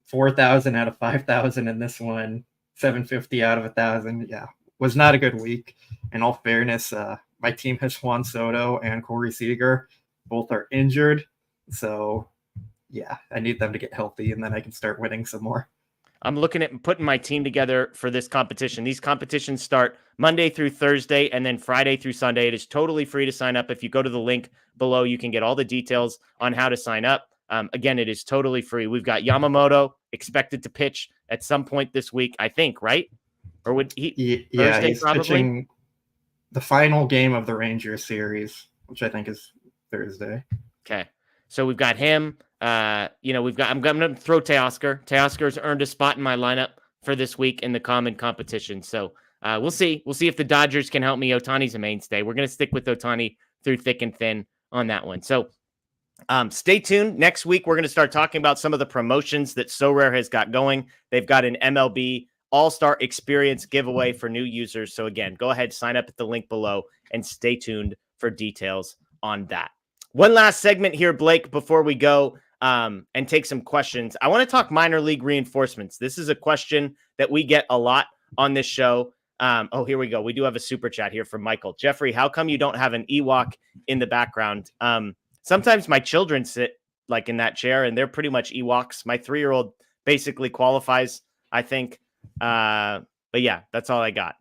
Speaker 3: 4,000 out of 5,000 in this one, 750 out of 1,000. Yeah, was not a good week. In all fairness, my team has Juan Soto and Corey Seager. Both are injured, so yeah, I need them to get healthy, and then I can start winning some more.
Speaker 2: I'm looking at putting my team together for this competition. These competitions start Monday through Thursday and then Friday through Sunday. It is totally free to sign up. If you go to the link below, you can get all the details on how to sign up. Again, it is totally free. We've got Yamamoto expected to pitch at some point this week, I think, right? Or would he?
Speaker 3: Yeah,
Speaker 2: Thursday,
Speaker 3: he's
Speaker 2: probably?
Speaker 3: pitching the final game of the Rangers series, which I think is Thursday.
Speaker 2: Okay, so we've got him. I'm going to throw Teoscar. Teoscar's earned a spot in my lineup for this week in the common competition. So we'll see. We'll see if the Dodgers can help me. Ohtani's a mainstay. We're going to stick with Ohtani through thick and thin on that one. So stay tuned. Next week, we're going to start talking about some of the promotions that SoRare has got going. They've got an MLB All-Star Experience giveaway for new users. So again, go ahead, sign up at the link below and stay tuned for details on that. One last segment here, Blake, before we go and take some questions. I want to talk minor league reinforcements. This is a question that we get a lot on this show. Here we go. We do have a super chat here from Michael. Jeffrey, how come you don't have an Ewok in the background? Sometimes my children sit like in that chair and they're pretty much Ewoks. My 3-year-old basically qualifies, I think. But yeah, that's all I got.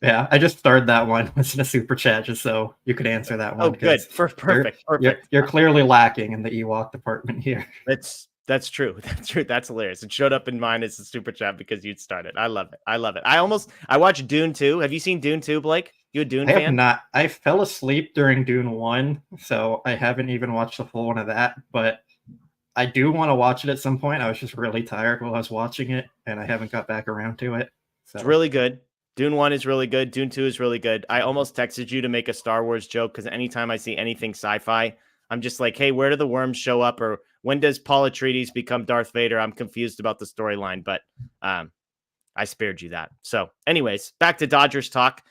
Speaker 3: Yeah, I just started that one with a super chat just so you could answer that one.
Speaker 2: Oh, good. Perfect.
Speaker 3: You're clearly lacking in the Ewok department here.
Speaker 2: That's true. That's true. That's hilarious. It showed up in mine as a super chat because you'd started. I love it. I watched Dune 2. Have you seen Dune 2, Blake? You a Dune fan?
Speaker 3: I have not. I fell asleep during Dune 1, so I haven't even watched the full one of that, but I do want to watch it at some point. I was just really tired while I was watching it, and I haven't got back around to it. So.
Speaker 2: It's really good. Dune 1 is really good. Dune 2 is really good. I almost texted you to make a Star Wars joke because anytime I see anything sci-fi, I'm just like, hey, where do the worms show up? Or when does Paul Atreides become Darth Vader? I'm confused about the storyline, but I spared you that. So anyways, back to Dodgers talk.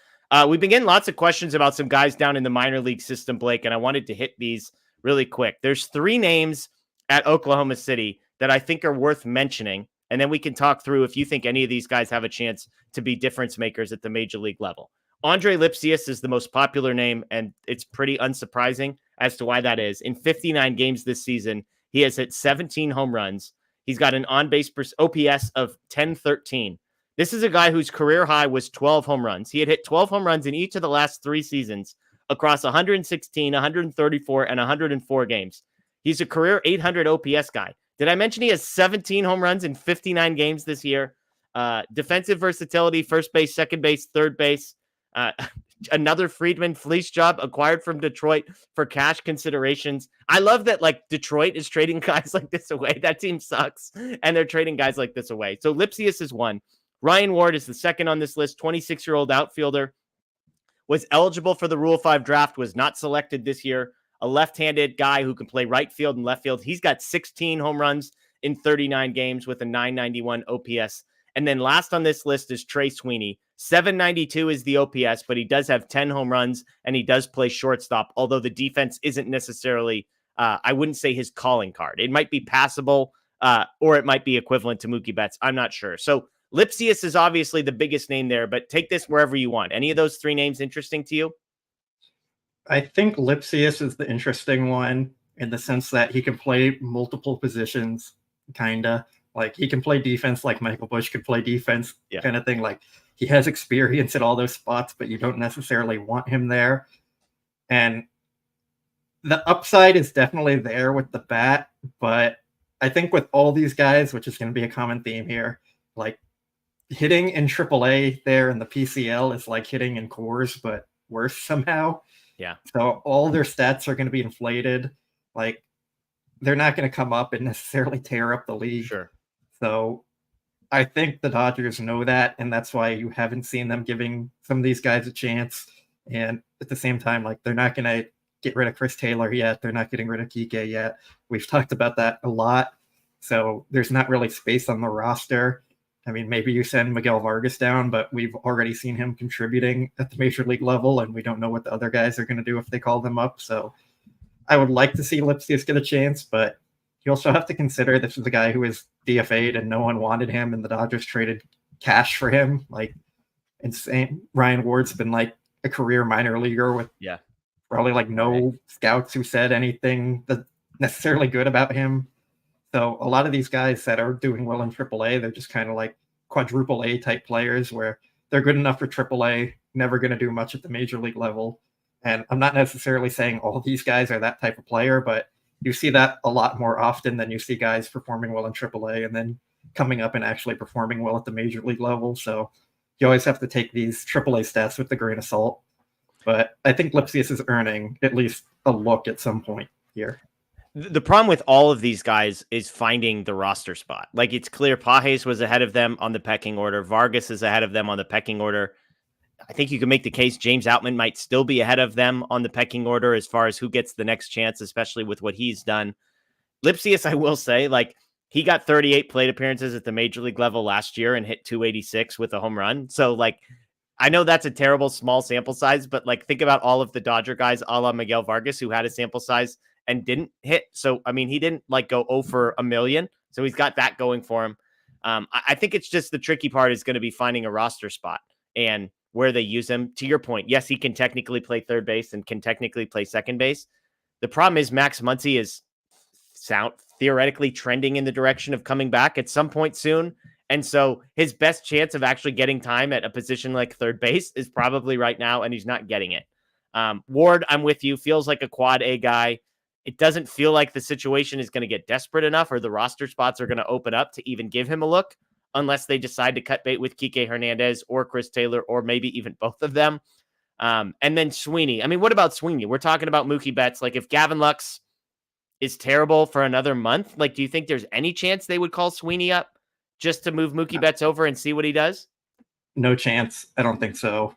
Speaker 2: We begin lots of questions about some guys down in the minor league system, Blake, and I wanted to hit these really quick. There's 3 names at Oklahoma City that I think are worth mentioning. And then we can talk through if you think any of these guys have a chance to be difference makers at the major league level. Andre Lipsius is the most popular name, and it's pretty unsurprising as to why that is. In 59 games this season, he has hit 17 home runs. He's got an on-base OPS of 1013. This is a guy whose career high was 12 home runs. He had hit 12 home runs in each of the last 3 seasons across 116, 134, and 104 games. He's a career 800 OPS guy. Did I mention he has 17 home runs in 59 games this year? Defensive versatility, first base, second base, third base. Another Friedman fleece job acquired from Detroit for cash considerations. I love that like Detroit is trading guys like this away. That team sucks, and they're trading guys like this away. So Lipsius is one. Ryan Ward is the second on this list, 26-year-old outfielder. Was eligible for the Rule 5 draft, was not selected this year. A left-handed guy who can play right field and left field. He's got 16 home runs in 39 games with a 991 OPS. And then last on this list is Trey Sweeney. 792 is the OPS, but he does have 10 home runs, and he does play shortstop, although the defense isn't necessarily, I wouldn't say his calling card. It might be passable, or it might be equivalent to Mookie Betts. I'm not sure. So Lipsius is obviously the biggest name there, but take this wherever you want. Any of those 3 names interesting to you?
Speaker 3: I think Lipsius is the interesting one in the sense that he can play multiple positions, kind of. Like, he can play defense like Michael Busch could play defense, kind of thing. Like, he has experience at all those spots, but you don't necessarily want him there. And the upside is definitely there with the bat, but I think with all these guys, which is going to be a common theme here, like, hitting in AAA there in the PCL is like hitting in Coors, but worse somehow.
Speaker 2: Yeah.
Speaker 3: So all their stats are going to be inflated. Like, they're not going to come up and necessarily tear up the league.
Speaker 2: Sure.
Speaker 3: So I think the Dodgers know that, and that's why you haven't seen them giving some of these guys a chance. And at the same time, like, they're not going to get rid of Chris Taylor yet. They're not getting rid of Kike yet. We've talked about that a lot. So there's not really space on the roster. I mean, maybe you send Miguel Vargas down, but we've already seen him contributing at the major league level, and we don't know what the other guys are going to do if they call them up. So I would like to see Lipsius get a chance, but you also have to consider this is a guy who was DFA'd and no one wanted him, and the Dodgers traded cash for him. Like, insane. Ryan Ward's been like a career minor leaguer with probably like no scouts who said anything that necessarily good about him. So a lot of these guys that are doing well in AAA, they're just kind of like quadruple A type players where they're good enough for AAA, never going to do much at the major league level. And I'm not necessarily saying all these guys are that type of player, but you see that a lot more often than you see guys performing well in AAA and then coming up and actually performing well at the major league level. So you always have to take these AAA stats with a grain of salt. But I think Lipsius is earning at least a look at some point here.
Speaker 2: The problem with all of these guys is finding the roster spot. Like, it's clear Pages was ahead of them on the pecking order. Vargas is ahead of them on the pecking order. I think you can make the case James Outman might still be ahead of them on the pecking order as far as who gets the next chance, especially with what he's done. Lipsius, I will say, like, he got 38 plate appearances at the major league level last year and hit 286 with a home run. So like, I know that's a terrible small sample size, but like think about all of the Dodger guys a la Miguel Vargas who had a sample size and didn't hit. So, I mean, he didn't like go 0 for a million. So he's got that going for him. I think it's just the tricky part is going to be finding a roster spot and where they use him. To your point, yes, he can technically play third base and can technically play second base. The problem is Max Muncy is theoretically trending in the direction of coming back at some point soon. And so his best chance of actually getting time at a position like third base is probably right now, and he's not getting it. Ward, I'm with you, feels like a quad A guy. It doesn't feel like the situation is going to get desperate enough or the roster spots are going to open up to even give him a look unless they decide to cut bait with Kike Hernandez or Chris Taylor or maybe even both of them. And then Sweeney. I mean, what about Sweeney? We're talking about Mookie Betts. Like if Gavin Lux is terrible for another month, like do you think there's any chance they would call Sweeney up just to move Mookie Betts over and see what he does?
Speaker 3: No chance. I don't think so.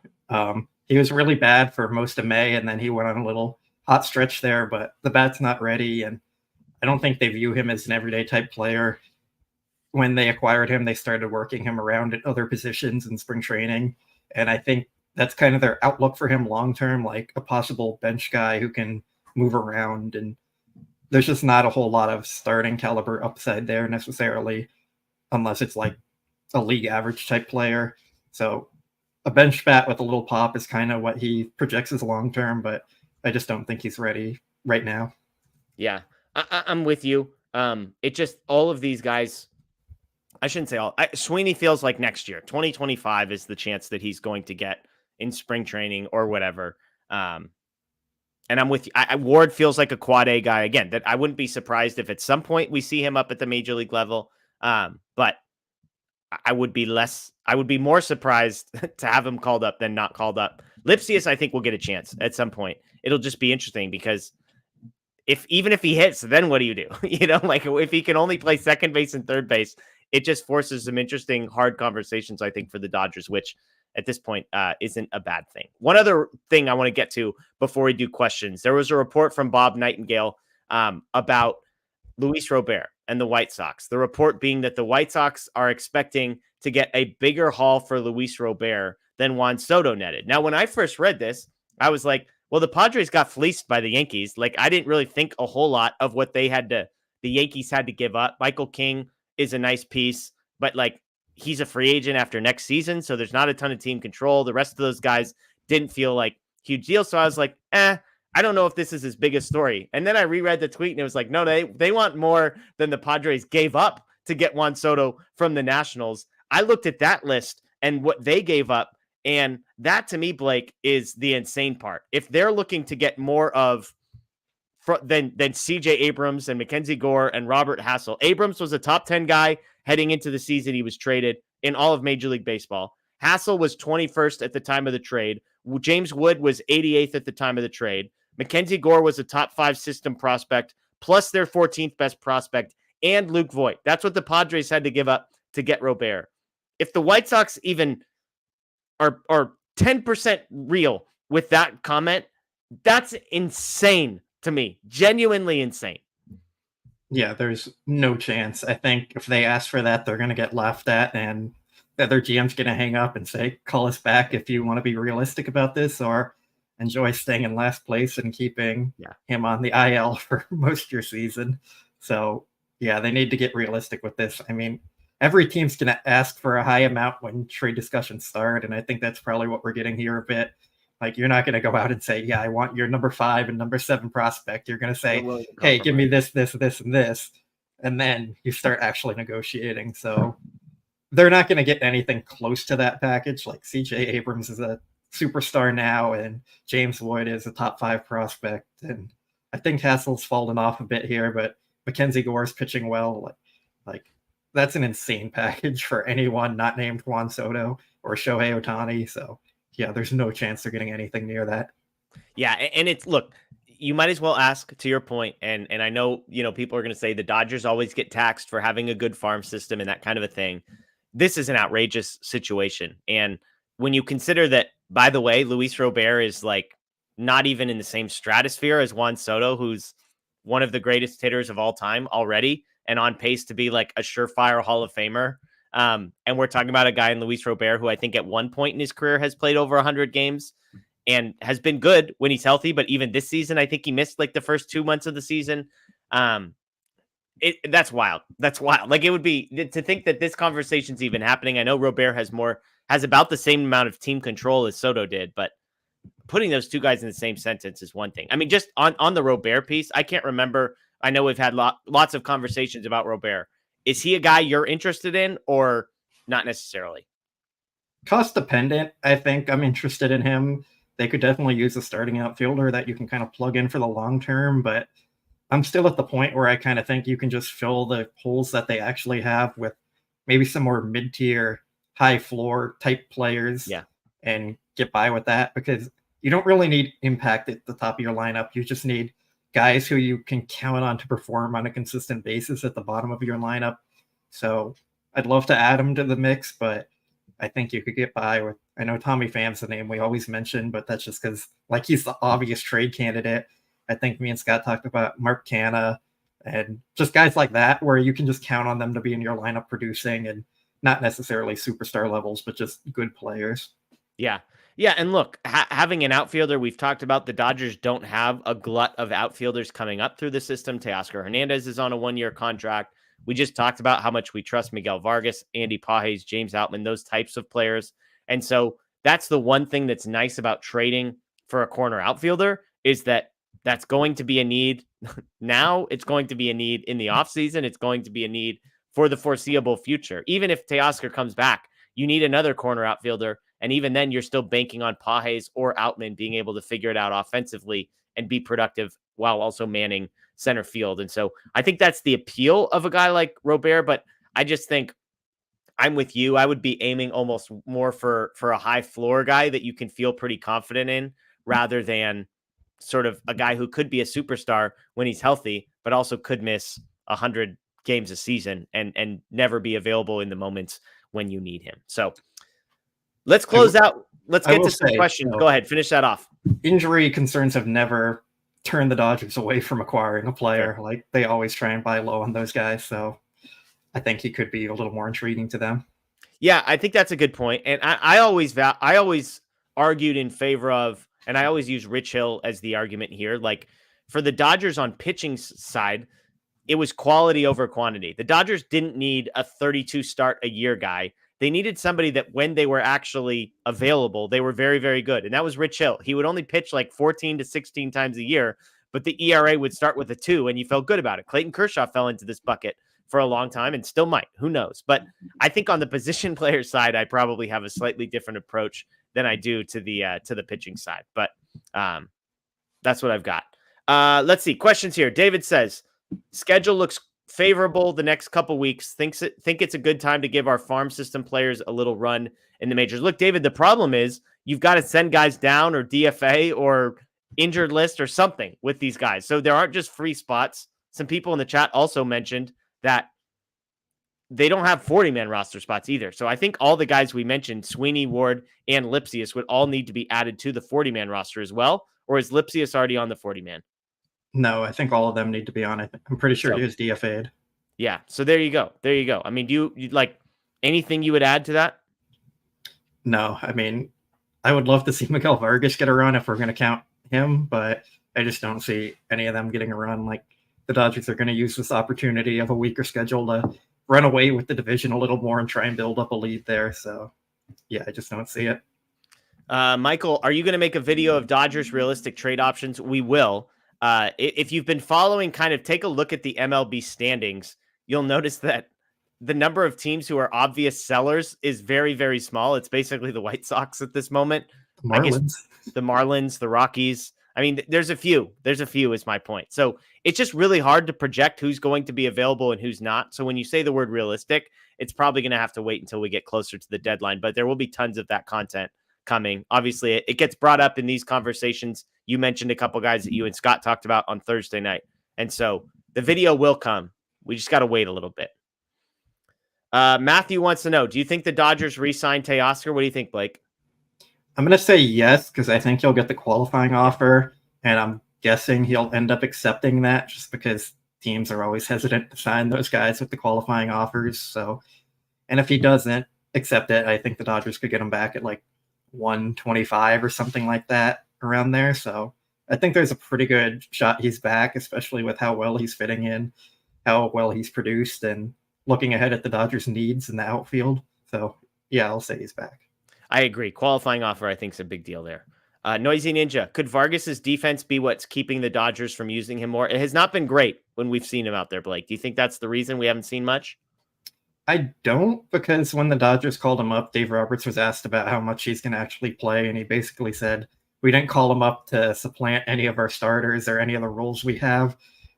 Speaker 3: He was really bad for most of May, and then he went on a little hot stretch there, but the bat's not ready, and I don't think they view him as an everyday type player. When they acquired him, they started working him around at other positions in spring training, and I think that's kind of their outlook for him long-term, like a possible bench guy who can move around, and there's just not a whole lot of starting caliber upside there necessarily, unless it's like a league average type player. So a bench bat with a little pop is kind of what he projects as long-term, but I just don't think he's ready right now.
Speaker 2: Yeah, I'm with you. It just, all of these guys, I shouldn't say all. Sweeney feels like next year, 2025 is the chance that he's going to get in spring training or whatever. And I'm with you. Ward feels like a quad A guy again, that I wouldn't be surprised if at some point we see him up at the major league level. But I would be more surprised to have him called up than not called up. Lipsius, I think, will get a chance at some point. It'll just be interesting because even if he hits, then what do you do? Like if he can only play second base and third base, it just forces some interesting, hard conversations, I think, for the Dodgers, which at this point isn't a bad thing. One other thing I want to get to before we do questions. There was a report from Bob Nightingale about Luis Robert and the White Sox. The report being that the White Sox are expecting to get a bigger haul for Luis Robert than Juan Soto netted. Now, when I first read this, I was like, well, the Padres got fleeced by the Yankees. Like, I didn't really think a whole lot of what the Yankees had to give up. Michael King is a nice piece, but like, he's a free agent after next season, so there's not a ton of team control. The rest of those guys didn't feel like huge deals. So I was like, I don't know if this is his biggest story. And then I reread the tweet and it was like, no, they want more than the Padres gave up to get Juan Soto from the Nationals. I looked at that list and what they gave up, and that to me, Blake, is the insane part. If they're looking to get more of than CJ Abrams and Mackenzie Gore and Robert Hassel. Abrams was a top 10 guy heading into the season. He was traded in all of Major League Baseball. Hassel was 21st at the time of the trade. James Wood was 88th at the time of the trade. Mackenzie Gore was a top 5 system prospect, plus their 14th best prospect, and Luke Voigt. That's what the Padres had to give up to get Robert. If the White Sox even are 10% real with that comment, that's insane to me. Genuinely insane.
Speaker 3: Yeah, there's no chance. I think if they ask for that, they're going to get laughed at, and the other GM's going to hang up and say, call us back if you want to be realistic about this, or enjoy staying in last place and keeping him on the IL for most of your season. So, yeah, they need to get realistic with this. I mean, every team's going to ask for a high amount when trade discussions start, and I think that's probably what we're getting here a bit. Like, you're not going to go out and say, yeah, I want your number 5 and number 7 prospect. You're going to say, hey, give me this, this, this, and this. And then you start actually negotiating. So they're not going to get anything close to that package. Like CJ Abrams is a superstar now, and James Wood is a top 5 prospect. And I think Hassel's fallen off a bit here, but Mackenzie Gore's pitching well. Like that's an insane package for anyone not named Juan Soto or Shohei Ohtani. So yeah, there's no chance they're getting anything near that.
Speaker 2: Yeah, and it's, look, you might as well ask, to your point, and I know, people are going to say the Dodgers always get taxed for having a good farm system and that kind of a thing. This is an outrageous situation. And when you consider that, by the way, Luis Robert is like not even in the same stratosphere as Juan Soto, who's one of the greatest hitters of all time already and on pace to be like a surefire Hall of Famer. And we're talking about a guy in Luis Robert who I think at one point in his career has played over 100 games and has been good when he's healthy. But even this season, I think he missed like the first 2 months of the season. That's wild. That's wild. Like, it would be to think that this conversation's even happening. I know Robert has about the same amount of team control as Soto did, but putting those two guys in the same sentence is one thing. I mean, just on the Robert piece, I can't remember. I know we've had lots of conversations about Robert. Is he a guy you're interested in or not necessarily?
Speaker 3: Cost dependent. I think I'm interested in him. They could definitely use a starting outfielder that you can kind of plug in for the long term, but I'm still at the point where I kind of think you can just fill the holes that they actually have with maybe some more mid-tier, high floor type players, and get by with that, because you don't really need impact at the top of your lineup. You just need guys who you can count on to perform on a consistent basis at the bottom of your lineup. So I'd love to add him to the mix, but I think you could get by with, I know Tommy Pham's the name we always mention, but that's just because like he's the obvious trade candidate. I think me and Scott talked about Mark Canha and just guys like that, where you can just count on them to be in your lineup producing, and not necessarily superstar levels, but just good players.
Speaker 2: Yeah. Yeah. And look, having an outfielder, we've talked about the Dodgers don't have a glut of outfielders coming up through the system. Teoscar Hernandez is on a 1-year contract. We just talked about how much we trust Miguel Vargas, Andy Pages, James Outman, those types of players. And so that's the one thing that's nice about trading for a corner outfielder, is that that's going to be a need now. It's going to be a need in the offseason. It's going to be a need for the foreseeable future. Even if Teoscar comes back, you need another corner outfielder. And even then, you're still banking on Pages or Outman being able to figure it out offensively and be productive while also manning center field. And so I think that's the appeal of a guy like Robert. But I just think I'm with you. I would be aiming almost more for a high floor guy that you can feel pretty confident in, rather than sort of a guy who could be a superstar when he's healthy, but also could miss 100 games a season and never be available in the moments when you need him. So let's close out. Let's get to some questions. Go ahead. Finish that off.
Speaker 3: Injury concerns have never turned the Dodgers away from acquiring a player. Sure. Like, they always try and buy low on those guys. So I think he could be a little more intriguing to them.
Speaker 2: Yeah, I think that's a good point. And I always argued in favor of, and I always use Rich Hill as the argument here. Like, for the Dodgers on pitching side, it was quality over quantity. The Dodgers didn't need a 32 start a year guy. They needed somebody that when they were actually available, they were very, very good. And that was Rich Hill. He would only pitch like 14 to 16 times a year, but the ERA would start with a 2 and you felt good about it. Clayton Kershaw fell into this bucket for a long time and still might. Who knows? But I think on the position player side, I probably have a slightly different approach than I do to the pitching side. But that's what I've got. Let's see. Questions here. David says, schedule looks favorable the next couple weeks. Think it's a good time to give our farm system players a little run in the majors. Look, David, the problem is you've got to send guys down or DFA or injured list or something with these guys. So there aren't just free spots. Some people in the chat also mentioned that they don't have 40-man roster spots either. So I think all the guys we mentioned, Sweeney, Ward, and Lipsius, would all need to be added to the 40-man roster as well. Or is Lipsius already on the 40-man?
Speaker 3: No, I think all of them need to be on it. I'm pretty sure he was DFA'd.
Speaker 2: Yeah. So there you go. There you go. I mean, do you like anything you would add to that?
Speaker 3: No, I mean, I would love to see Miguel Vargas get a run if we're going to count him, but I just don't see any of them getting a run. Like, the Dodgers are going to use this opportunity of a weaker schedule to run away with the division a little more and try and build up a lead there. So, yeah, I just don't see it.
Speaker 2: Michael, are you going to make a video of Dodgers realistic trade options? We will. If you've been following, kind of take a look at the MLB standings, you'll notice that the number of teams who are obvious sellers is very, very small. It's basically the White Sox at this moment.
Speaker 3: The Marlins.
Speaker 2: The Marlins, the Rockies. I mean, there's a few is my point. So it's just really hard to project who's going to be available and who's not. So when you say the word realistic, it's probably going to have to wait until we get closer to the deadline, but there will be tons of that content coming. Obviously, it gets brought up in these conversations. You mentioned a couple guys that you and Scott talked about on Thursday night. And so the video will come. We just got to wait a little bit. Matthew wants to know, do you think the Dodgers re-sign Teoscar? What do you think, Blake?
Speaker 3: I'm going to say yes, because I think he'll get the qualifying offer, and I'm guessing he'll end up accepting that just because teams are always hesitant to sign those guys with the qualifying offers. So, and if he doesn't accept it, I think the Dodgers could get him back at like 125 or something like that around there. So I think there's a pretty good shot he's back, especially with how well he's fitting in, how well he's produced, and looking ahead at the Dodgers' needs in the outfield. So yeah, I'll say he's back.
Speaker 2: I agree. Qualifying offer, I think, is a big deal there. Noisy Ninja, could Vargas's defense be what's keeping the Dodgers from using him more? It has not been great when we've seen him out there, Blake. Do you think that's the reason we haven't seen much?
Speaker 3: I don't, because when the Dodgers called him up, Dave Roberts was asked about how much he's going to actually play, and he basically said, we didn't call him up to supplant any of our starters or any of the roles we have.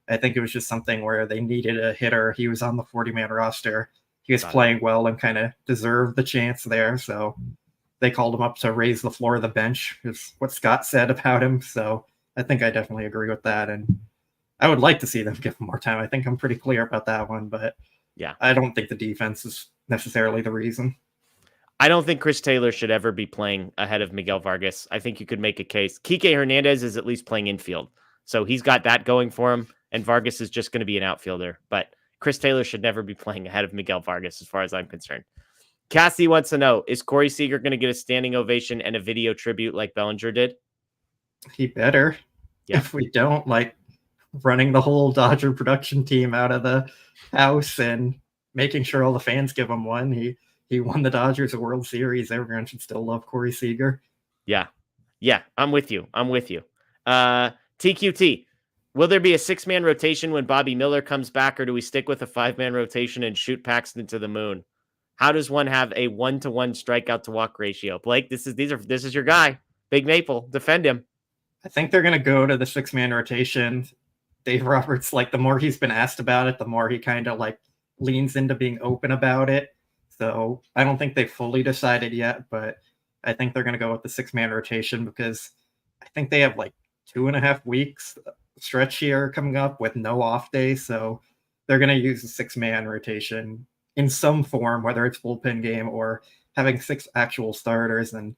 Speaker 3: I think it was just something where they needed a hitter. He was on the 40-man roster. He was playing well and kind of deserved the chance there, so they called him up to raise the floor of the bench, is what Scott said about him. So I think I definitely agree with that, and I would like to see them give him more time. I think I'm pretty clear about that one, but yeah, I don't think the defense is necessarily the reason.
Speaker 2: I don't think Chris Taylor should ever be playing ahead of Miguel Vargas. I think you could make a case. Kike Hernandez is at least playing infield, so he's got that going for him, and Vargas is just going to be an outfielder. But Chris Taylor should never be playing ahead of Miguel Vargas, as far as I'm concerned. Cassie wants to know, is Corey Seager going to get a standing ovation and a video tribute like Bellinger did?
Speaker 3: He better. Yeah. If we don't, like, running the whole Dodger production team out of the house and making sure all the fans give him one. He won the Dodgers a World Series. Everyone should still love Corey Seager.
Speaker 2: Yeah. I'm with you. TQT, will there be a 6-man rotation when Bobby Miller comes back, or do we stick with a 5-man rotation and shoot Paxton to the moon? How does one have a 1-to-1 strikeout to walk ratio? Blake, this is your guy. Big Maple, defend him.
Speaker 3: I think they're going to go to the 6-man rotation. Dave Roberts, like, the more he's been asked about it, the more he kind of like leans into being open about it. So I don't think they fully decided yet, but I think they're going to go with the 6-man rotation because I think they have like 2.5 weeks stretch here coming up with no off day. So they're going to use the 6-man rotation in some form, whether it's bullpen game or having 6 actual starters. And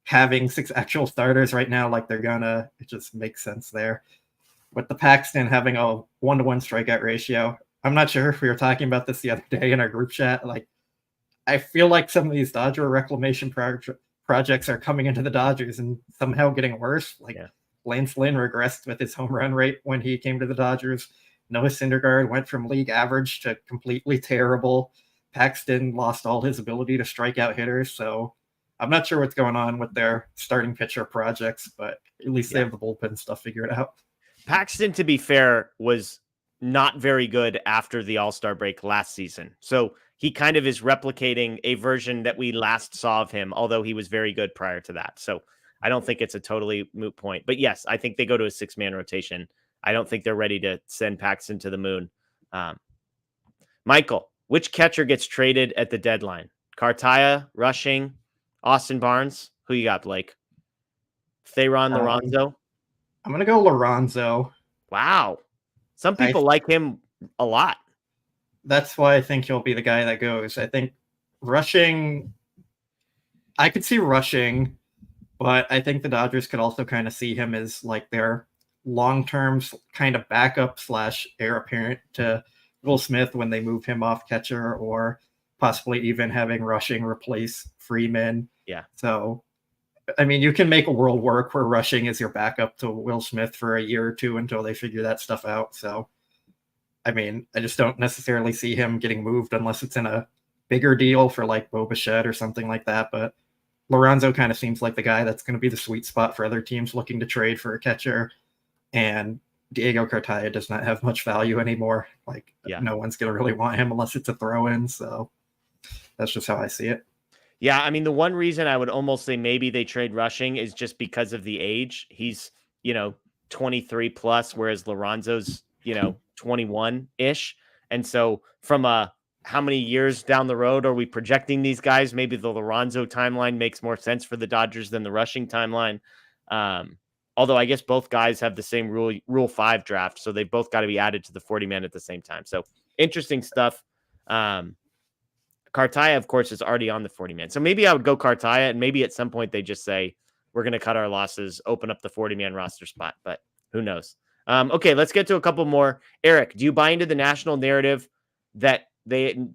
Speaker 3: having 6 actual starters right now, like they're gonna, it just makes sense there. With the Paxton having a 1-to-1 strikeout ratio, I'm not sure if we were talking about this the other day in our group chat. Like, I feel like some of these Dodger reclamation projects are coming into the Dodgers and somehow getting worse. Like, Lance Lynn regressed with his home run rate when he came to the Dodgers. Noah Syndergaard went from league average to completely terrible. Paxton lost all his ability to strike out hitters. So I'm not sure what's going on with their starting pitcher projects, but at least they have the bullpen stuff figured out.
Speaker 2: Paxton, to be fair, was not very good after the All-Star break last season. So he kind of is replicating a version that we last saw of him, although he was very good prior to that. So I don't think it's a totally moot point. But yes, I think they go to a 6-man rotation. I don't think they're ready to send Paxton to the moon. Michael, which catcher gets traded at the deadline? Cartaya, Rushing, Austin Barnes? Who you got, Blake? Theron Lorenzo?
Speaker 3: I'm going to go Lorenzo.
Speaker 2: Wow. Some people like him a lot.
Speaker 3: That's why I think he'll be the guy that goes. I think Rushing, I could see Rushing, but I think the Dodgers could also kind of see him as like their long-term kind of backup / heir apparent to Will Smith when they move him off catcher, or possibly even having Rushing replace Freeman.
Speaker 2: Yeah.
Speaker 3: So, I mean, you can make a world work where Rushing is your backup to Will Smith for a year or two until they figure that stuff out. So, I mean, I just don't necessarily see him getting moved unless it's in a bigger deal for like Bo Bichette or something like that. But Lorenzo kind of seems like the guy that's going to be the sweet spot for other teams looking to trade for a catcher. And Diego Cartaya does not have much value anymore. Like, no one's going to really want him unless it's a throw-in. So that's just how I see it.
Speaker 2: Yeah, I mean, the one reason I would almost say maybe they trade Rushing is just because of the age. He's, 23 plus, whereas Lorenzo's, 21-ish. And so from how many years down the road are we projecting these guys? Maybe the Lorenzo timeline makes more sense for the Dodgers than the Rushing timeline. Although I guess both guys have the same Rule 5 draft, so they've both got to be added to the 40-man at the same time. So interesting stuff. Cartaya, of course, is already on the 40-man. So maybe I would go Cartaya, and maybe at some point they just say, we're going to cut our losses, open up the 40-man roster spot. But Who knows? Okay, let's get to a couple more. Eric, do you buy into the national narrative that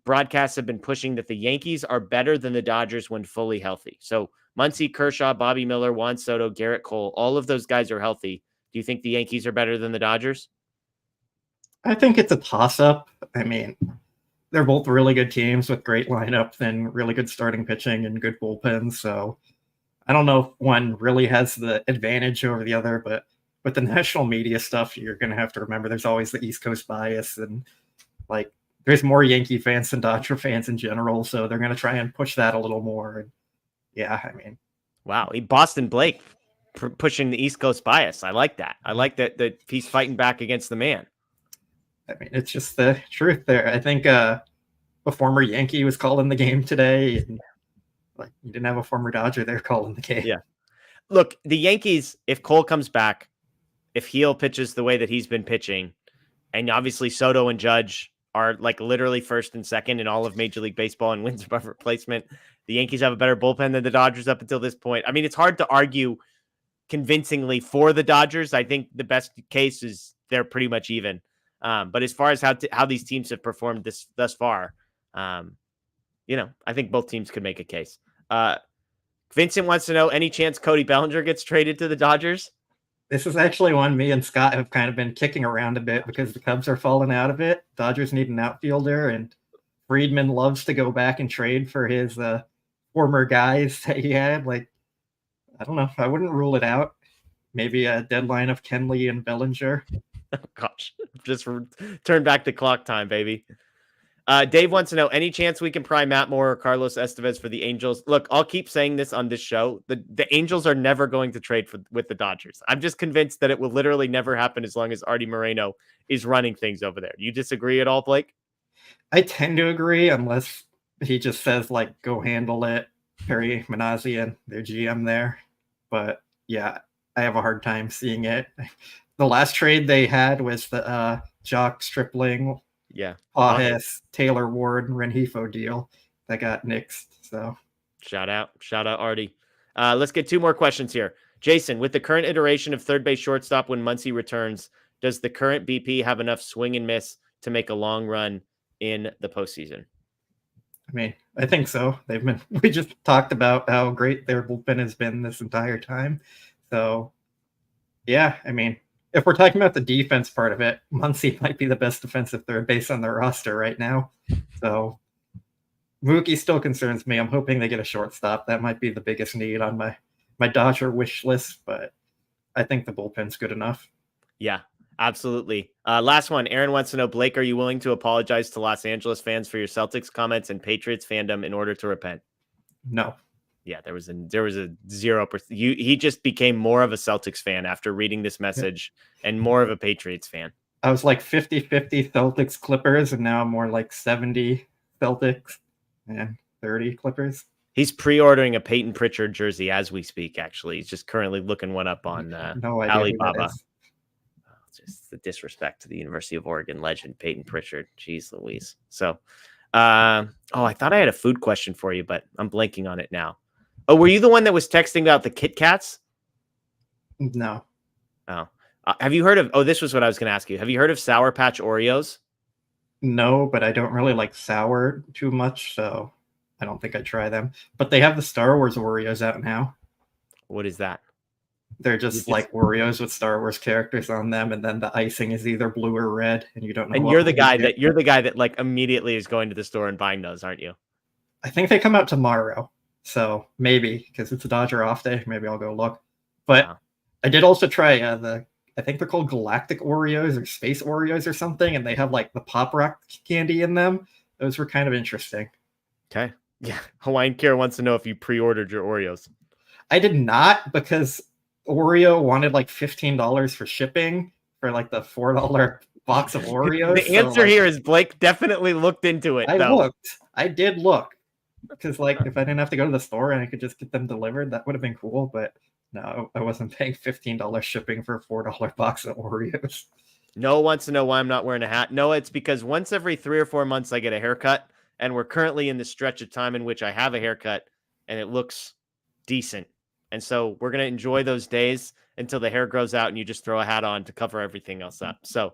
Speaker 2: broadcasts have been pushing that the Yankees are better than the Dodgers when fully healthy? So Muncy, Kershaw, Bobby Miller, Juan Soto, Garrett Cole, all of those guys are healthy. Do you think the Yankees are better than the Dodgers?
Speaker 3: I think it's a toss-up. I mean, they're both really good teams with great lineups and really good starting pitching and good bullpens. So I don't know if one really has the advantage over the other, but with the national media stuff, you're going to have to remember there's always the East Coast bias, and like there's more Yankee fans than Dodger fans in general. So they're going to try and push that a little more. And yeah, I mean,
Speaker 2: wow, Boston Blake pushing the East Coast bias. I like that. I like that he's fighting back against the man.
Speaker 3: I mean, it's just the truth there. I think a former Yankee was calling the game today, and like you didn't have a former Dodger there calling the game.
Speaker 2: Yeah. Look, the Yankees, if Cole comes back, if Heel pitches the way that he's been pitching, and obviously Soto and Judge are like literally first and second in all of Major League Baseball in wins above replacement, the Yankees have a better bullpen than the Dodgers up until this point. I mean, it's hard to argue convincingly for the Dodgers. I think the best case is they're pretty much even. But as far as how these teams have performed thus far, I think both teams could make a case. Vincent wants to know, any chance Cody Bellinger gets traded to the Dodgers?
Speaker 3: This is actually one me and Scott have kind of been kicking around a bit because the Cubs are falling out of it. Dodgers need an outfielder, and Friedman loves to go back and trade for his former guys that he had. Like, I don't know. I wouldn't rule it out. Maybe a deadline of Kenley and Bellinger.
Speaker 2: Oh, gosh, just turn back the clock time, baby. Dave wants to know, any chance we can pry Matt Moore or Carlos Estevez for the Angels? Look, I'll keep saying this on this show. The Angels are never going to trade with the Dodgers. I'm just convinced that it will literally never happen as long as Artie Moreno is running things over there. You disagree at all, Blake?
Speaker 3: I tend to agree unless he just says, like, go handle it. Perry Manassian, their GM there. But yeah, I have a hard time seeing it. The last trade they had was the Jock Stripling, Pajes, Taylor Ward, and Rengifo deal that got nixed. So
Speaker 2: shout out Artie. Let's get two more questions here. Jason, with the current iteration of third base shortstop when Muncy returns, does the current BP have enough swing and miss to make a long run in the postseason?
Speaker 3: I mean, I think so. We just talked about how great their bullpen has been this entire time. So yeah, I mean, if we're talking about the defense part of it, Muncy might be the best defensive third base on their roster right now. So Mookie still concerns me. I'm hoping they get a shortstop. That might be the biggest need on my Dodger wish list, but I think the bullpen's good enough.
Speaker 2: Yeah, absolutely. Last one. Aaron wants to know, Blake, are you willing to apologize to Los Angeles fans for your Celtics comments and Patriots fandom in order to repent?
Speaker 3: No.
Speaker 2: Yeah, there was a 0%. He just became more of a Celtics fan after reading this message and more of a Patriots fan.
Speaker 3: I was like 50-50 Celtics Clippers, and now I'm more like 70 Celtics and 30 Clippers.
Speaker 2: He's pre-ordering a Peyton Pritchard jersey as we speak, actually. He's just currently looking one up on Alibaba. Just the disrespect to the University of Oregon legend, Peyton Pritchard. Jeez Louise. So, I thought I had a food question for you, but I'm blanking on it now. Oh, were you the one that was texting about the Kit Kats?
Speaker 3: No.
Speaker 2: Oh, have you heard of, this was what I was going to ask you. Have you heard of Sour Patch Oreos?
Speaker 3: No, but I don't really like sour too much, so I don't think I'd try them. But they have the Star Wars Oreos out now.
Speaker 2: What is that?
Speaker 3: They're just like Oreos with Star Wars characters on them, and then the icing is either blue or red, and you don't know.
Speaker 2: And you're the guy that like immediately is going to the store and buying those, aren't you?
Speaker 3: I think they come out tomorrow, so maybe because it's a Dodger off day, maybe I'll go look. But wow. I did also try I think they're called Galactic Oreos or Space Oreos or something, and they have like the Pop Rock candy in them. Those were kind of interesting.
Speaker 2: Okay, yeah. Hawaiian Care wants to know if you pre-ordered your Oreos.
Speaker 3: I did not, because Oreo wanted like $15 for shipping for like the $4 box of Oreos.
Speaker 2: The answer here is Blake definitely looked into it.
Speaker 3: I did look, because like if I didn't have to go to the store and I could just get them delivered, that would have been cool. But no, I wasn't paying $15 shipping for a $4 box of Oreos.
Speaker 2: Noah wants to know why I'm not wearing a hat. Noah, it's because once every 3 or 4 months I get a haircut, and we're currently in the stretch of time in which I have a haircut and it looks decent. And so we're going to enjoy those days. until the hair grows out and you just throw a hat on to cover everything else up. So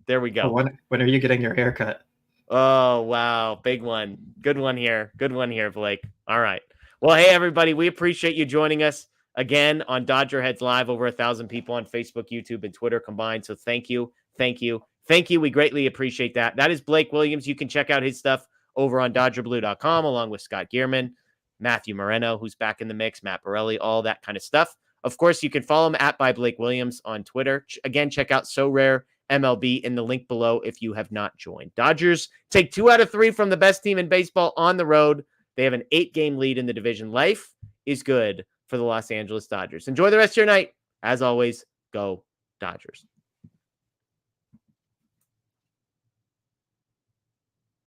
Speaker 2: there we go.
Speaker 3: When are you getting your haircut?
Speaker 2: Oh, wow. Big one. Good one here. Good one here, Blake. All right. Well, hey, everybody, we appreciate you joining us again on Dodger Heads Live. Over 1,000 people on Facebook, YouTube, and Twitter combined. So thank you. Thank you. Thank you. We greatly appreciate that. That is Blake Williams. You can check out his stuff over on DodgerBlue.com along with Scott Gearman, Matthew Moreno, who's back in the mix, Matt Borelli, all that kind of stuff. Of course, you can follow him at by Blake Williams on Twitter. Again, check out SoRare MLB in the link below if you have not joined. Dodgers take 2 out of 3 from the best team in baseball on the road. They have an 8-game lead in the division. Life is good for the Los Angeles Dodgers. Enjoy the rest of your night. As always, go Dodgers.